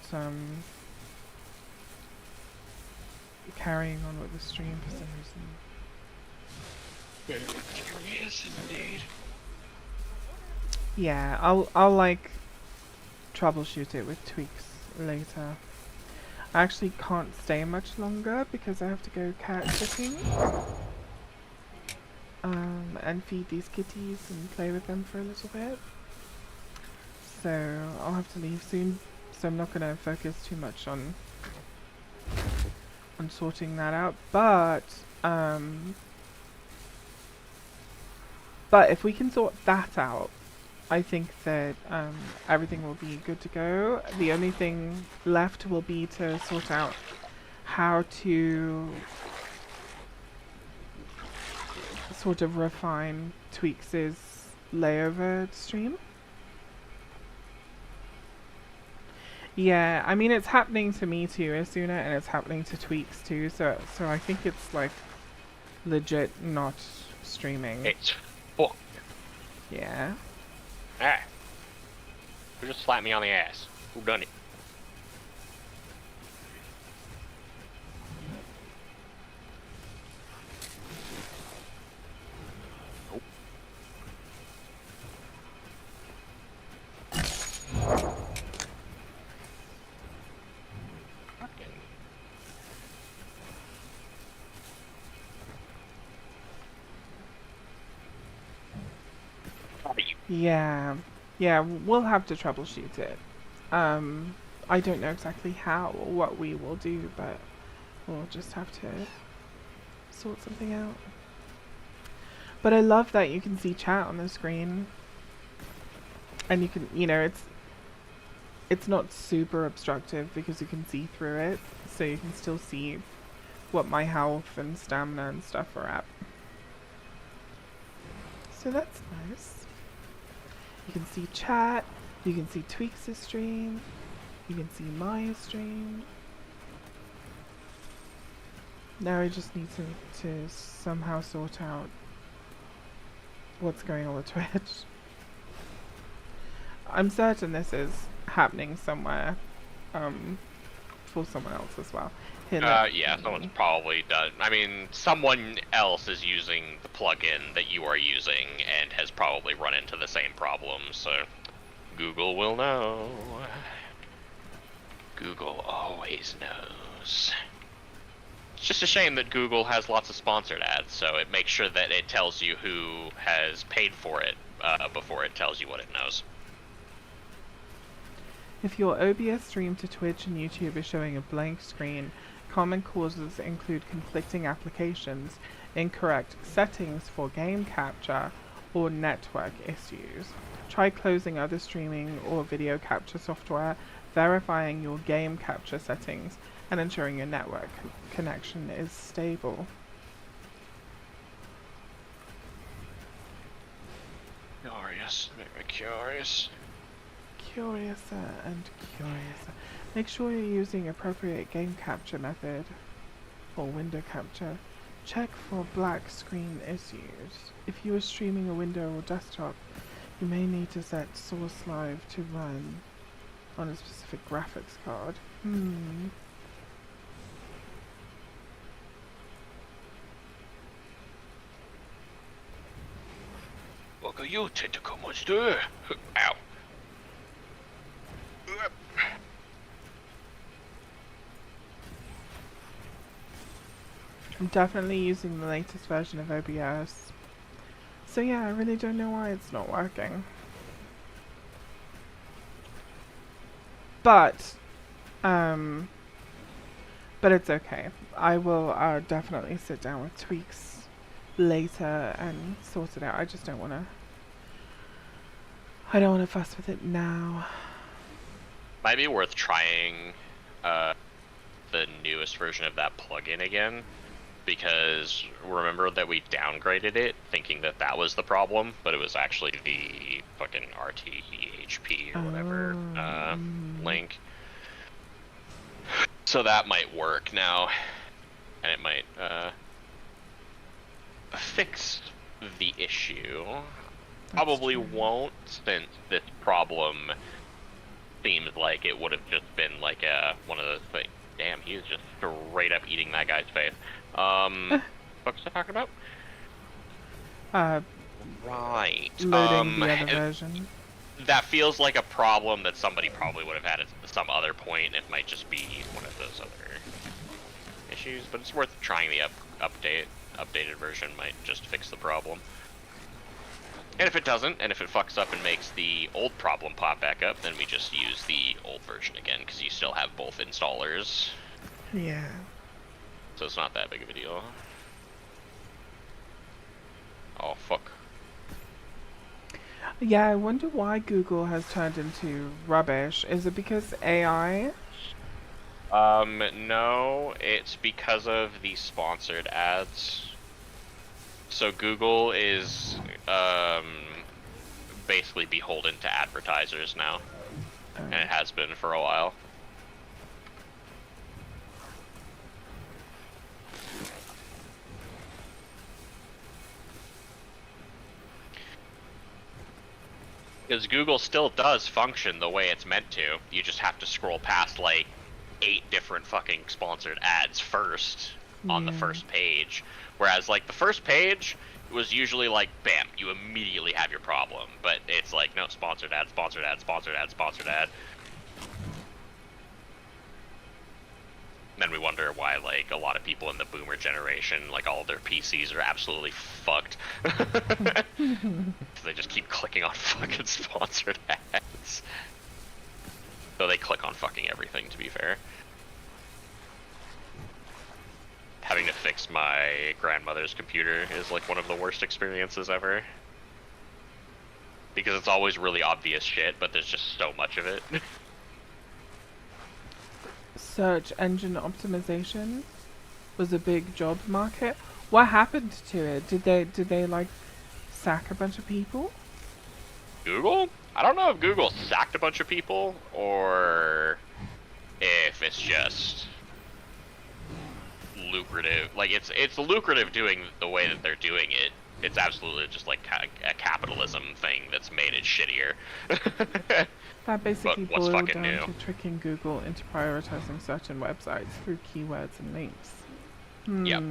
carrying on with the stream for some reason. Very curious indeed. Yeah, I'll like troubleshoot it with tweaks later. I actually can't stay much longer because I have to go cat sitting. And feed these kitties and play with them for a little bit. So I'll have to leave soon. So I'm not going to focus too much on sorting that out. But if we can sort that out, I think that everything will be good to go. The only thing left will be to sort out how to sort of refine Tweaks' layover stream. Yeah, I mean it's happening to me too, Asuna, and it's happening to Tweaks too. So I think it's like legit not streaming. It's fucked. Yeah. Ah. Who just slapped me on the ass? Who done it? Yeah, we'll have to troubleshoot it. I don't know exactly how or what we will do, but we'll just have to sort something out. But I love that you can see chat on the screen. And you can, it's not super obstructive because you can see through it, so you can still see what my health and stamina and stuff are at. So that's nice. You can see chat, you can see Tweaks' stream, you can see my stream. Now I just need to somehow sort out what's going on with Twitch. I'm certain this is happening somewhere for someone else as well. Yeah, someone's probably done. I mean, someone else is using the plugin that you are using and has probably run into the same problem, so Google will know. Google always knows. It's just a shame that Google has lots of sponsored ads, so it makes sure that it tells you who has paid for it before it tells you what it knows. If your OBS stream to Twitch and YouTube is showing a blank screen, common causes include conflicting applications, incorrect settings for game capture, or network issues. Try closing other streaming or video capture software, verifying your game capture settings, and ensuring your network connection is stable. Curious, very curious. Curiouser and curiouser. Make sure you're using appropriate game capture method or window capture. Check for black screen issues. If you are streaming a window or desktop, you may need to set Source Live to run on a specific graphics card. What are you tentacle monster? Ow. I'm definitely using the latest version of OBS. So yeah, I really don't know why it's not working. But it's okay. I will definitely sit down with Tweaks later and sort it out. I just don't want to. I don't want to fuss with it now. Might be worth trying the newest version of that plugin again, because remember that we downgraded it thinking that that was the problem, but it was actually the fucking RTBHP or whatever link. So that might work now, and it might fix the issue. Probably won't, since this problem seems like it would have just been like one of those things. Damn, he's just straight up eating that guy's face. What's I talking about? Right. Loading the other version. That feels like a problem that somebody probably would have had at some other point. It might just be one of those other issues, but it's worth trying the updated version. Might just fix the problem. And if it doesn't, and if it fucks up and makes the old problem pop back up, then we just use the old version again, because you still have both installers. Yeah. So it's not that big of a deal. Oh, fuck. Yeah, I wonder why Google has turned into rubbish. Is it because AI? No, it's because of the sponsored ads. So Google is, basically beholden to advertisers now. And it has been for a while. Because Google still does function the way it's meant to. You just have to scroll past like 8 different fucking sponsored ads first on the first page. Whereas like the first page was usually like, bam, you immediately have your problem. But it's like, no, sponsored ad, sponsored ad, sponsored ad, sponsored ad. Then we wonder why, like, a lot of people in the boomer generation, like, all of their PCs are absolutely fucked. They just keep clicking on fucking sponsored ads. So they click on fucking everything, to be fair. Having to fix my grandmother's computer is, like, one of the worst experiences ever. Because it's always really obvious shit, but there's just so much of it. Search engine optimization was a big job market. What happened to it? Did they like sack a bunch of people? Google? I don't know if Google sacked a bunch of people or if it's just lucrative. Like it's lucrative doing the way that they're doing it. It's absolutely just like a capitalism thing that's made it shittier. That basically But what's boiled fucking down new? to tricking Google into prioritizing certain websites through keywords and links. Yep.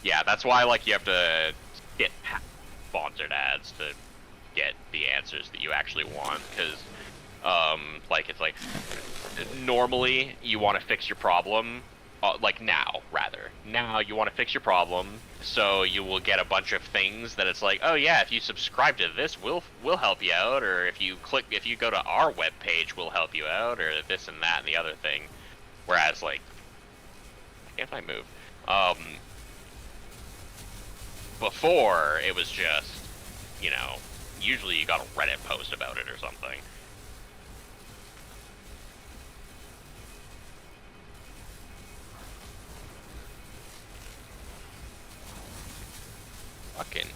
Yeah, that's why like you have to get sponsored ads to get the answers that you actually want, because like it's like normally you want to fix your problem like now you want to fix your problem, so you will get a bunch of things that it's like, oh yeah, if you subscribe to this we'll help you out, or if you go to our web page we'll help you out, or this and that and the other thing. Whereas like if I move before it was just, you know, usually you got a Reddit post about it or something. Fucking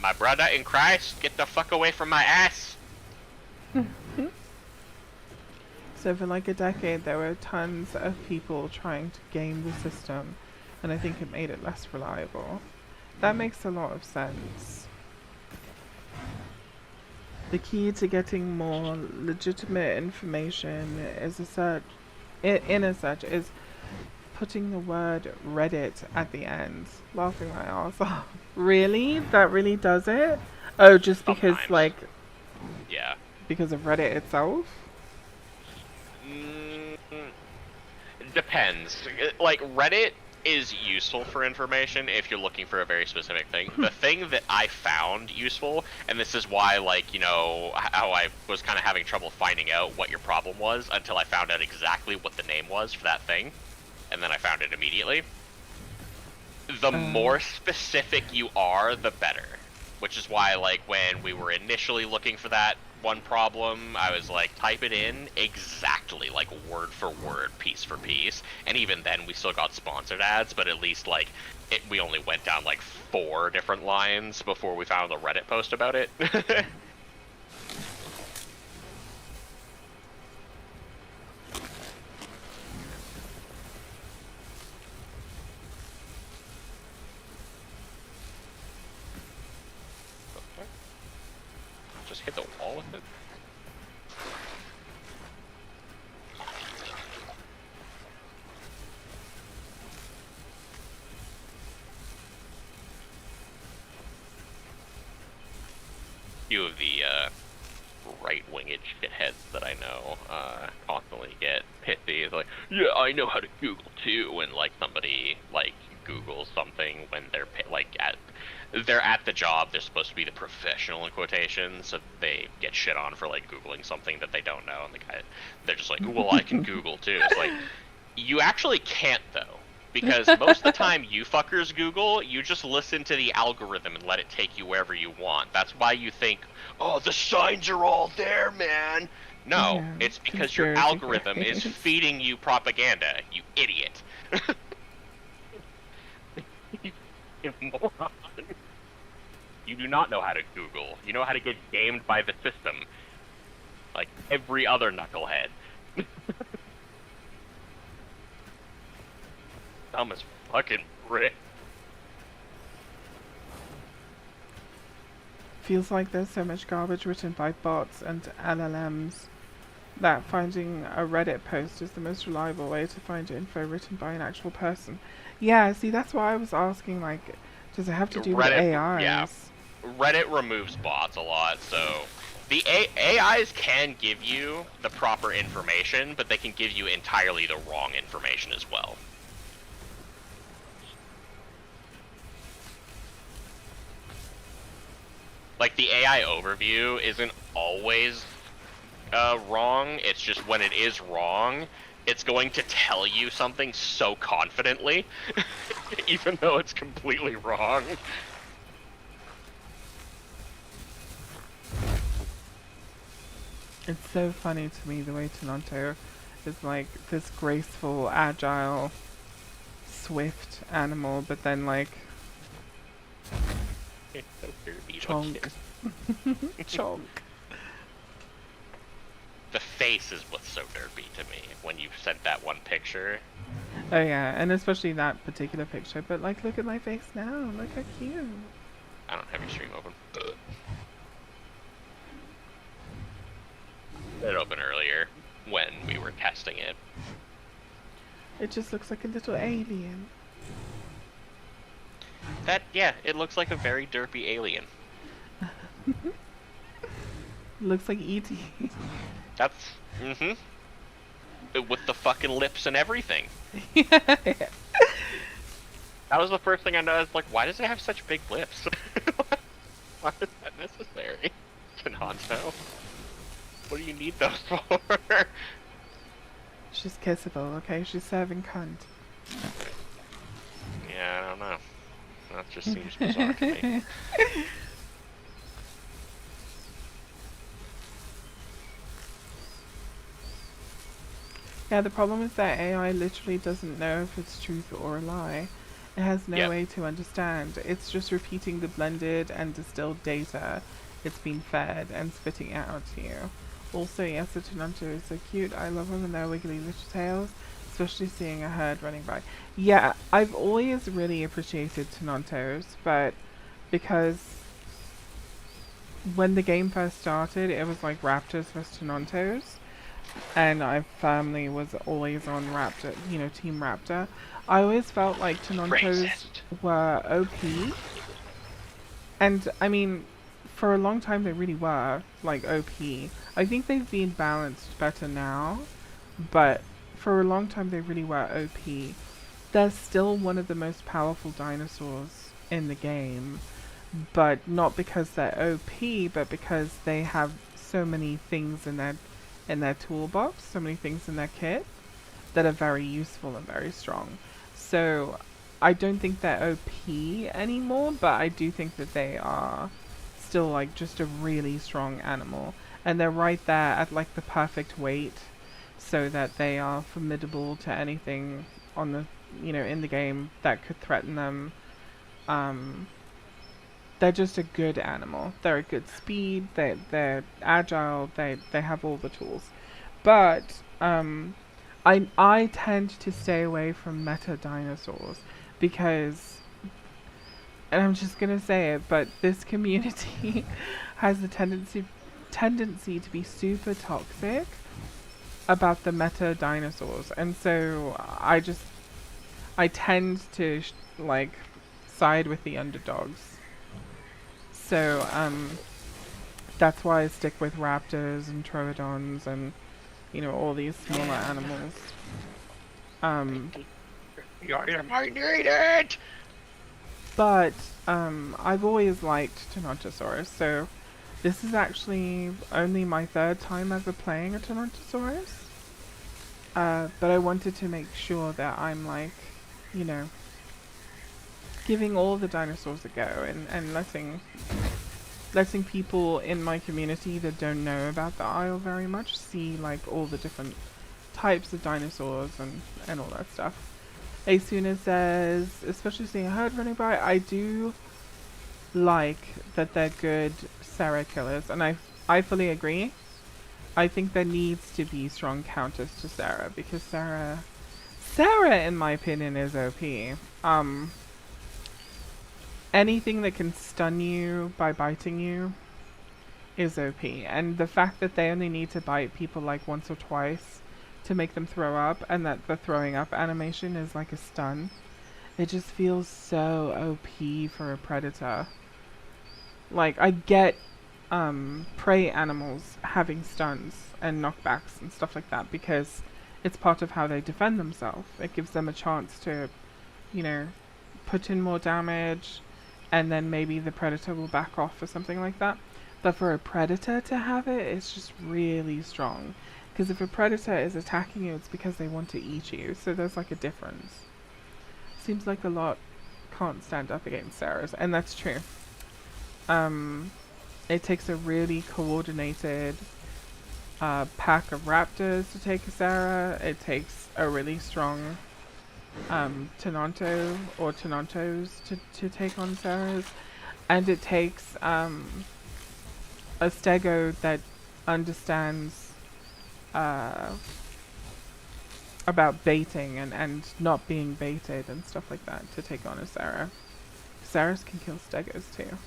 my brother in Christ, get the fuck away from my ass. So for like a decade there were tons of people trying to game the system, and I think it made it less reliable. That makes a lot of sense. The key to getting more legitimate information is in a search is putting the word Reddit at the end. Laughing my ass off. Really? That really does it? Oh, just because Sometimes. like Yeah. because of Reddit itself? It depends. Like, Reddit is useful for information if you're looking for a very specific thing. The thing that I found useful, and this is why, like, you know, how I was kind of having trouble finding out what your problem was until I found out exactly what the name was for that thing, and then I found it immediately. The more specific you are, the better. Which is why, like, when we were initially looking for that one problem, I was like, type it in exactly, like, word for word, piece for piece. And even then, we still got sponsored ads, but at least, like, we only went down, like, 4 different lines before we found a Reddit post about it. Just hit the wall with it. Few of the right-winged shitheads that I know constantly get pithy. It's like, yeah, I know how to Google too, and like somebody like Googles something when they're they're at the job. They're supposed to be the professional in quotations, so they get shit on for like Googling something that they don't know, and they're just like, well, I can Google too. It's like, you actually can't though, because most of the time you fuckers Google, you just listen to the algorithm and let it take you wherever you want. That's why you think, oh, the signs are all there, man. No, Yeah, it's because your conspiracy algorithm is theories. feeding you propaganda, you idiot. You moron. You do not know how to Google. You know how to get gamed by the system. Like every other knucklehead. Dumb as fucking brick. Feels like there's so much garbage written by bots and LLMs that finding a Reddit post is the most reliable way to find info written by an actual person. Yeah, see, that's why I was asking, like, does it have to do with Reddit, AIs? yeah. Reddit removes bots a lot, so the AIs can give you the proper information, but they can give you entirely the wrong information as well. Like, the AI overview isn't always wrong, it's just when it is wrong, it's going to tell you something so confidently, even though it's completely wrong. It's so funny to me the way Tenonto is like this graceful, agile, swift animal, but then like It's so derpy chonk. looking. Chonk. The face is what's so derpy to me when you sent that one picture. Oh yeah, and especially that particular picture. But like, look at my face now. Look how cute. I don't have your stream open. It opened earlier when we were testing it. It just looks like a little alien. Yeah, it looks like a very derpy alien. Looks like E.T. That's, with the fucking lips and everything. Yeah. That was the first thing I noticed, like, why does it have such big lips? Why is that necessary? Tenonto? What do you need those for? She's kissable, okay? She's serving cunt. Yeah, I don't know. That just seems bizarre to me. Yeah, the problem is that AI literally doesn't know if it's truth or a lie. It has no Yep. way to understand. It's just repeating the blended and distilled data it's been fed and spitting it out to you. Also, yes, the Tenonto is so cute. I love them and their wiggly little tails, especially seeing a herd running by. Yeah, I've always really appreciated Tenontos, but because when the game first started, it was like Raptors versus Tenontos, and I firmly was always on Raptor, you know, Team Raptor. I always felt like Tenontos Racist. were OP, and I mean, for a long time they really were like OP. I think they've been balanced better now, but for a long time they really were OP. They're still one of the most powerful dinosaurs in the game, but not because they're OP, but because they have so many things in their toolbox, so many things in their kit that are very useful and very strong. So I don't think they're OP anymore, but I do think that they are still like just a really strong animal, and they're right there at like the perfect weight so that they are formidable to anything on the, you know, in the game that could threaten them. They're just a good animal. They're a good speed, they're agile, they have all the tools. But I tend to stay away from meta dinosaurs because, and I'm just gonna say it, but this community has the tendency to be super toxic about the meta dinosaurs, and so I tend to like side with the underdogs. So that's why I stick with raptors and troodons and, you know, all these smaller animals. You're migrated! But I've always liked Tenontosaurus, so this is actually only my third time ever playing a Tenontosaurus. But I wanted to make sure that I'm like, you know, giving all the dinosaurs a go and letting people in my community that don't know about the Isle very much see like all the different types of dinosaurs and all that stuff. Asuna says, especially seeing a herd running by, I do like that they're good Sarah killers, and I fully agree. I think there needs to be strong counters to Sarah, because Sarah, in my opinion, is OP. Anything that can stun you by biting you is OP, and the fact that they only need to bite people like once or twice to make them throw up, and that the throwing up animation is like a stun, it just feels so OP for a predator. Like, I get prey animals having stuns and knockbacks and stuff like that because it's part of how they defend themselves. It gives them a chance to, you know, put in more damage, and then maybe the predator will back off or something like that. But for a predator to have it, it's just really strong. Because if a predator is attacking you, it's because they want to eat you. So there's like a difference. Seems like a lot can't stand up against Sarah's, and that's true. It takes a really coordinated pack of raptors to take a Sarah. It takes a really strong Tenonto or Tenontos to take on Sarahs. And it takes a Stego that understands about baiting and not being baited and stuff like that to take on a Sarah. Sarahs can kill Stegos too.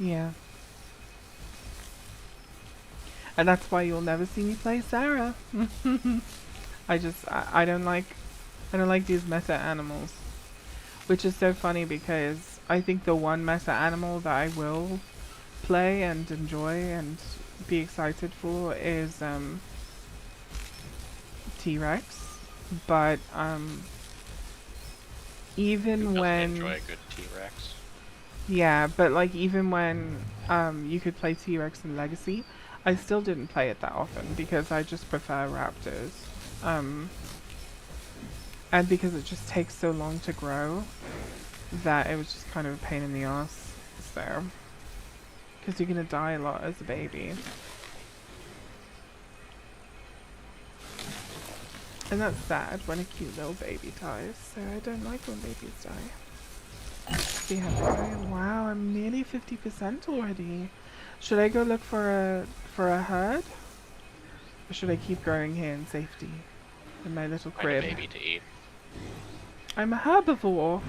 Yeah. And that's why you'll never see me play Sarah. I don't like these meta animals. Which is so funny because I think the one meta animal that I will play and enjoy and be excited for is T-Rex. But even when enjoy a good T-Rex. Yeah, but like even when you could play T-Rex in Legacy, I still didn't play it that often because I just prefer raptors. And because it just takes so long to grow that it was just kind of a pain in the ass. So, because you're gonna die a lot as a baby. And that's sad when a cute little baby dies, so I don't like when babies die. See how they go. Wow, I'm nearly 50% already. Should I go look for a herd? Or should I keep growing here in safety? In my little crib? Find a baby to eat. I'm a herbivore.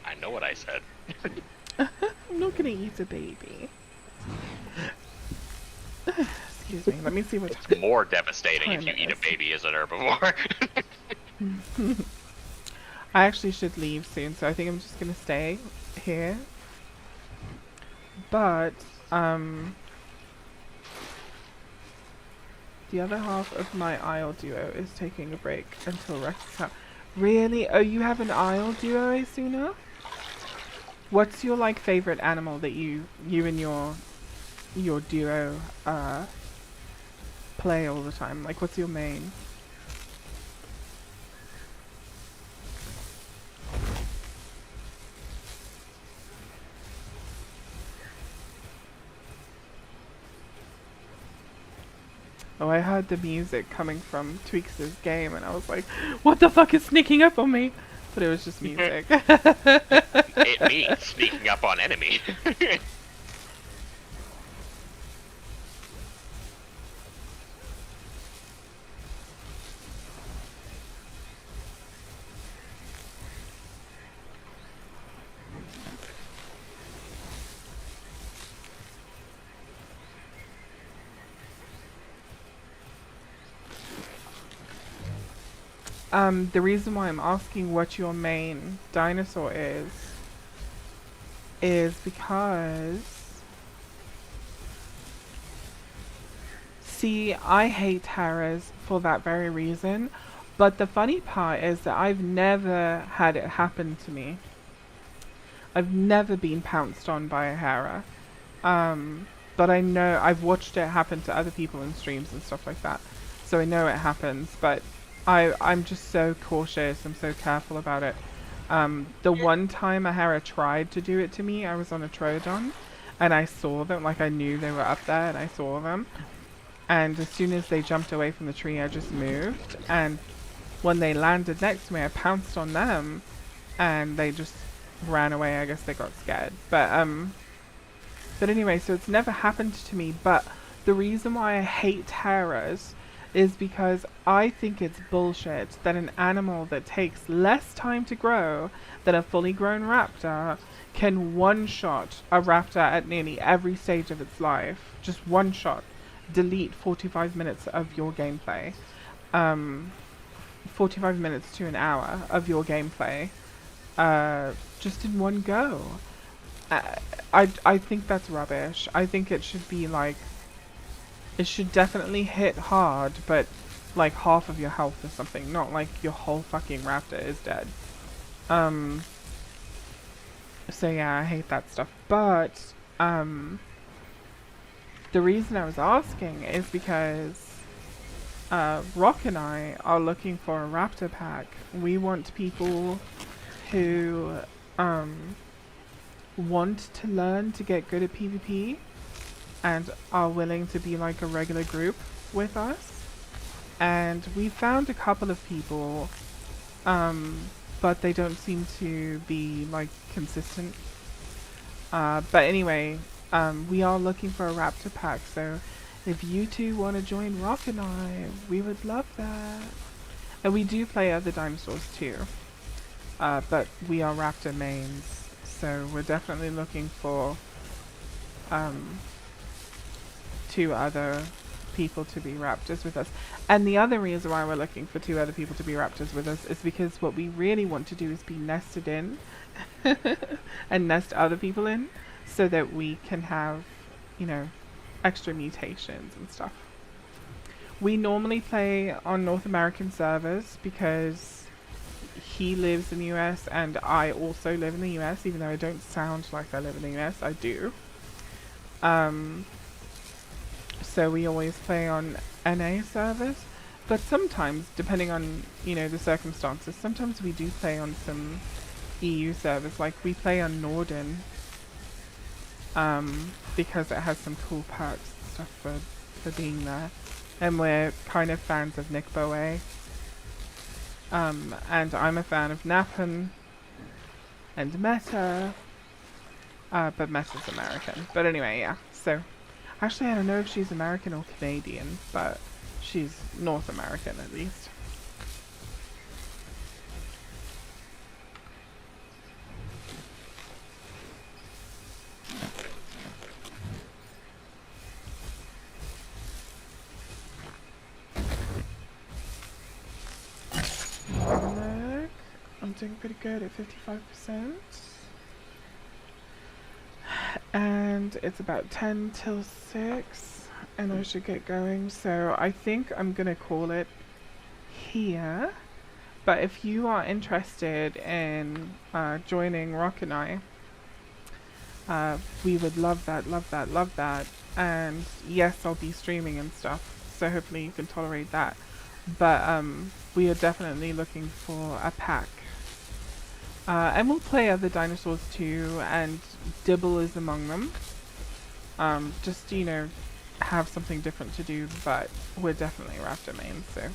I know what I said. I'm not gonna eat a baby. Excuse me, let me see what It's more devastating if you time it eat a is. baby as an herbivore. I actually should leave soon, so I think I'm just gonna stay here. But, the other half of my Isle duo is taking a break until rest is out. Really? Oh, you have an Isle duo, Asuna? What's your, like, favorite animal that you and your duo, play all the time? Like, what's your main? Oh, I heard the music coming from Tweaks' game, and I was like, what the fuck is sneaking up on me? But it was just music. It means sneaking up on enemy. The reason why I'm asking what your main dinosaur is because... See, I hate Harris for that very reason. But the funny part is that I've never had it happen to me. I've never been pounced on by a Hera. But I know I've watched it happen to other people in streams and stuff like that. So I know it happens, but I'm just so cautious. I'm so careful about it. The one time a Hera tried to do it to me, I was on a Troodon, and I saw them, like I knew they were up there, and I saw them. And as soon as they jumped away from the tree, I just moved. And when they landed next to me, I pounced on them, and they just ran away. I guess they got scared. But anyway, so it's never happened to me. But the reason why I hate Heras is because I think it's bullshit that an animal that takes less time to grow than a fully grown raptor can one-shot a raptor at nearly every stage of its life. Just one shot. Delete 45 minutes of your gameplay. 45 minutes to an hour of your gameplay. Just in one go. I think that's rubbish. I think it should be like, it should definitely hit hard, but like half of your health or something, not like your whole fucking raptor is dead. So yeah, I hate that stuff. But the reason I was asking is because Rock and I are looking for a raptor pack. We want people who want to learn to get good at PvP and are willing to be like a regular group with us. And we found a couple of people, but they don't seem to be like consistent. But anyway, we are looking for a raptor pack, so if you two want to join Rock and I, we would love that. And we do play other dinosaurs too, but we are raptor mains, so we're definitely looking for 2 other people to be raptors with us. And the other reason why we're looking for 2 other people to be raptors with us is because what we really want to do is be nested in and nest other people in, so that we can have, you know, extra mutations and stuff. We normally play on North American servers because he lives in the US and I also live in the US, even though I don't sound like I live in the US, I do. So we always play on NA servers, but sometimes, depending on, you know, the circumstances, sometimes we do play on some EU servers, like we play on Norden, because it has some cool perks and stuff for being there. And we're kind of fans of Nick Boe. And I'm a fan of Nappen and Meta, but Meta's American. But anyway, yeah, so actually I don't know if she's American or Canadian, but she's North American at least. Look, I'm doing pretty good at 55%. And it's about 10 till 6, and I should get going. So I think I'm gonna call it here. But if you are interested in joining Rock and I, we would love that, love that, love that. And yes, I'll be streaming and stuff, so hopefully you can tolerate that. But we are definitely looking for a pack. And we'll play other dinosaurs too, and Dibble is among them. Just, you know, have something different to do, but we're definitely raptor main, so.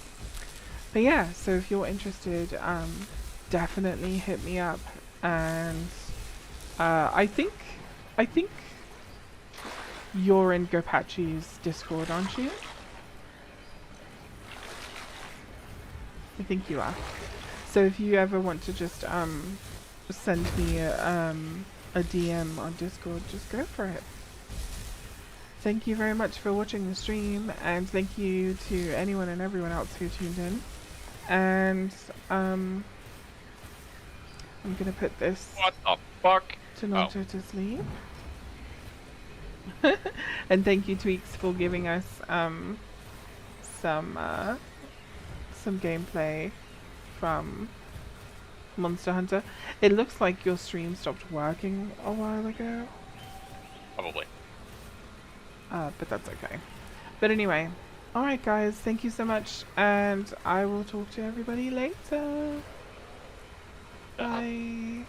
But yeah, so if you're interested, definitely hit me up. And I think you're in Gopachi's Discord, aren't you? I think you are. So if you ever want to just send me a DM on Discord, just go for it. Thank you very much for watching the stream, and thank you to anyone and everyone else who tuned in. And I'm gonna put this What the fuck? Tenonto to sleep. And thank you, Tweaks, for giving us some some gameplay from Monster Hunter. It looks like your stream stopped working a while ago, Probably. but that's okay. But anyway, alright guys, thank you so much, and I will talk to everybody later. Bye.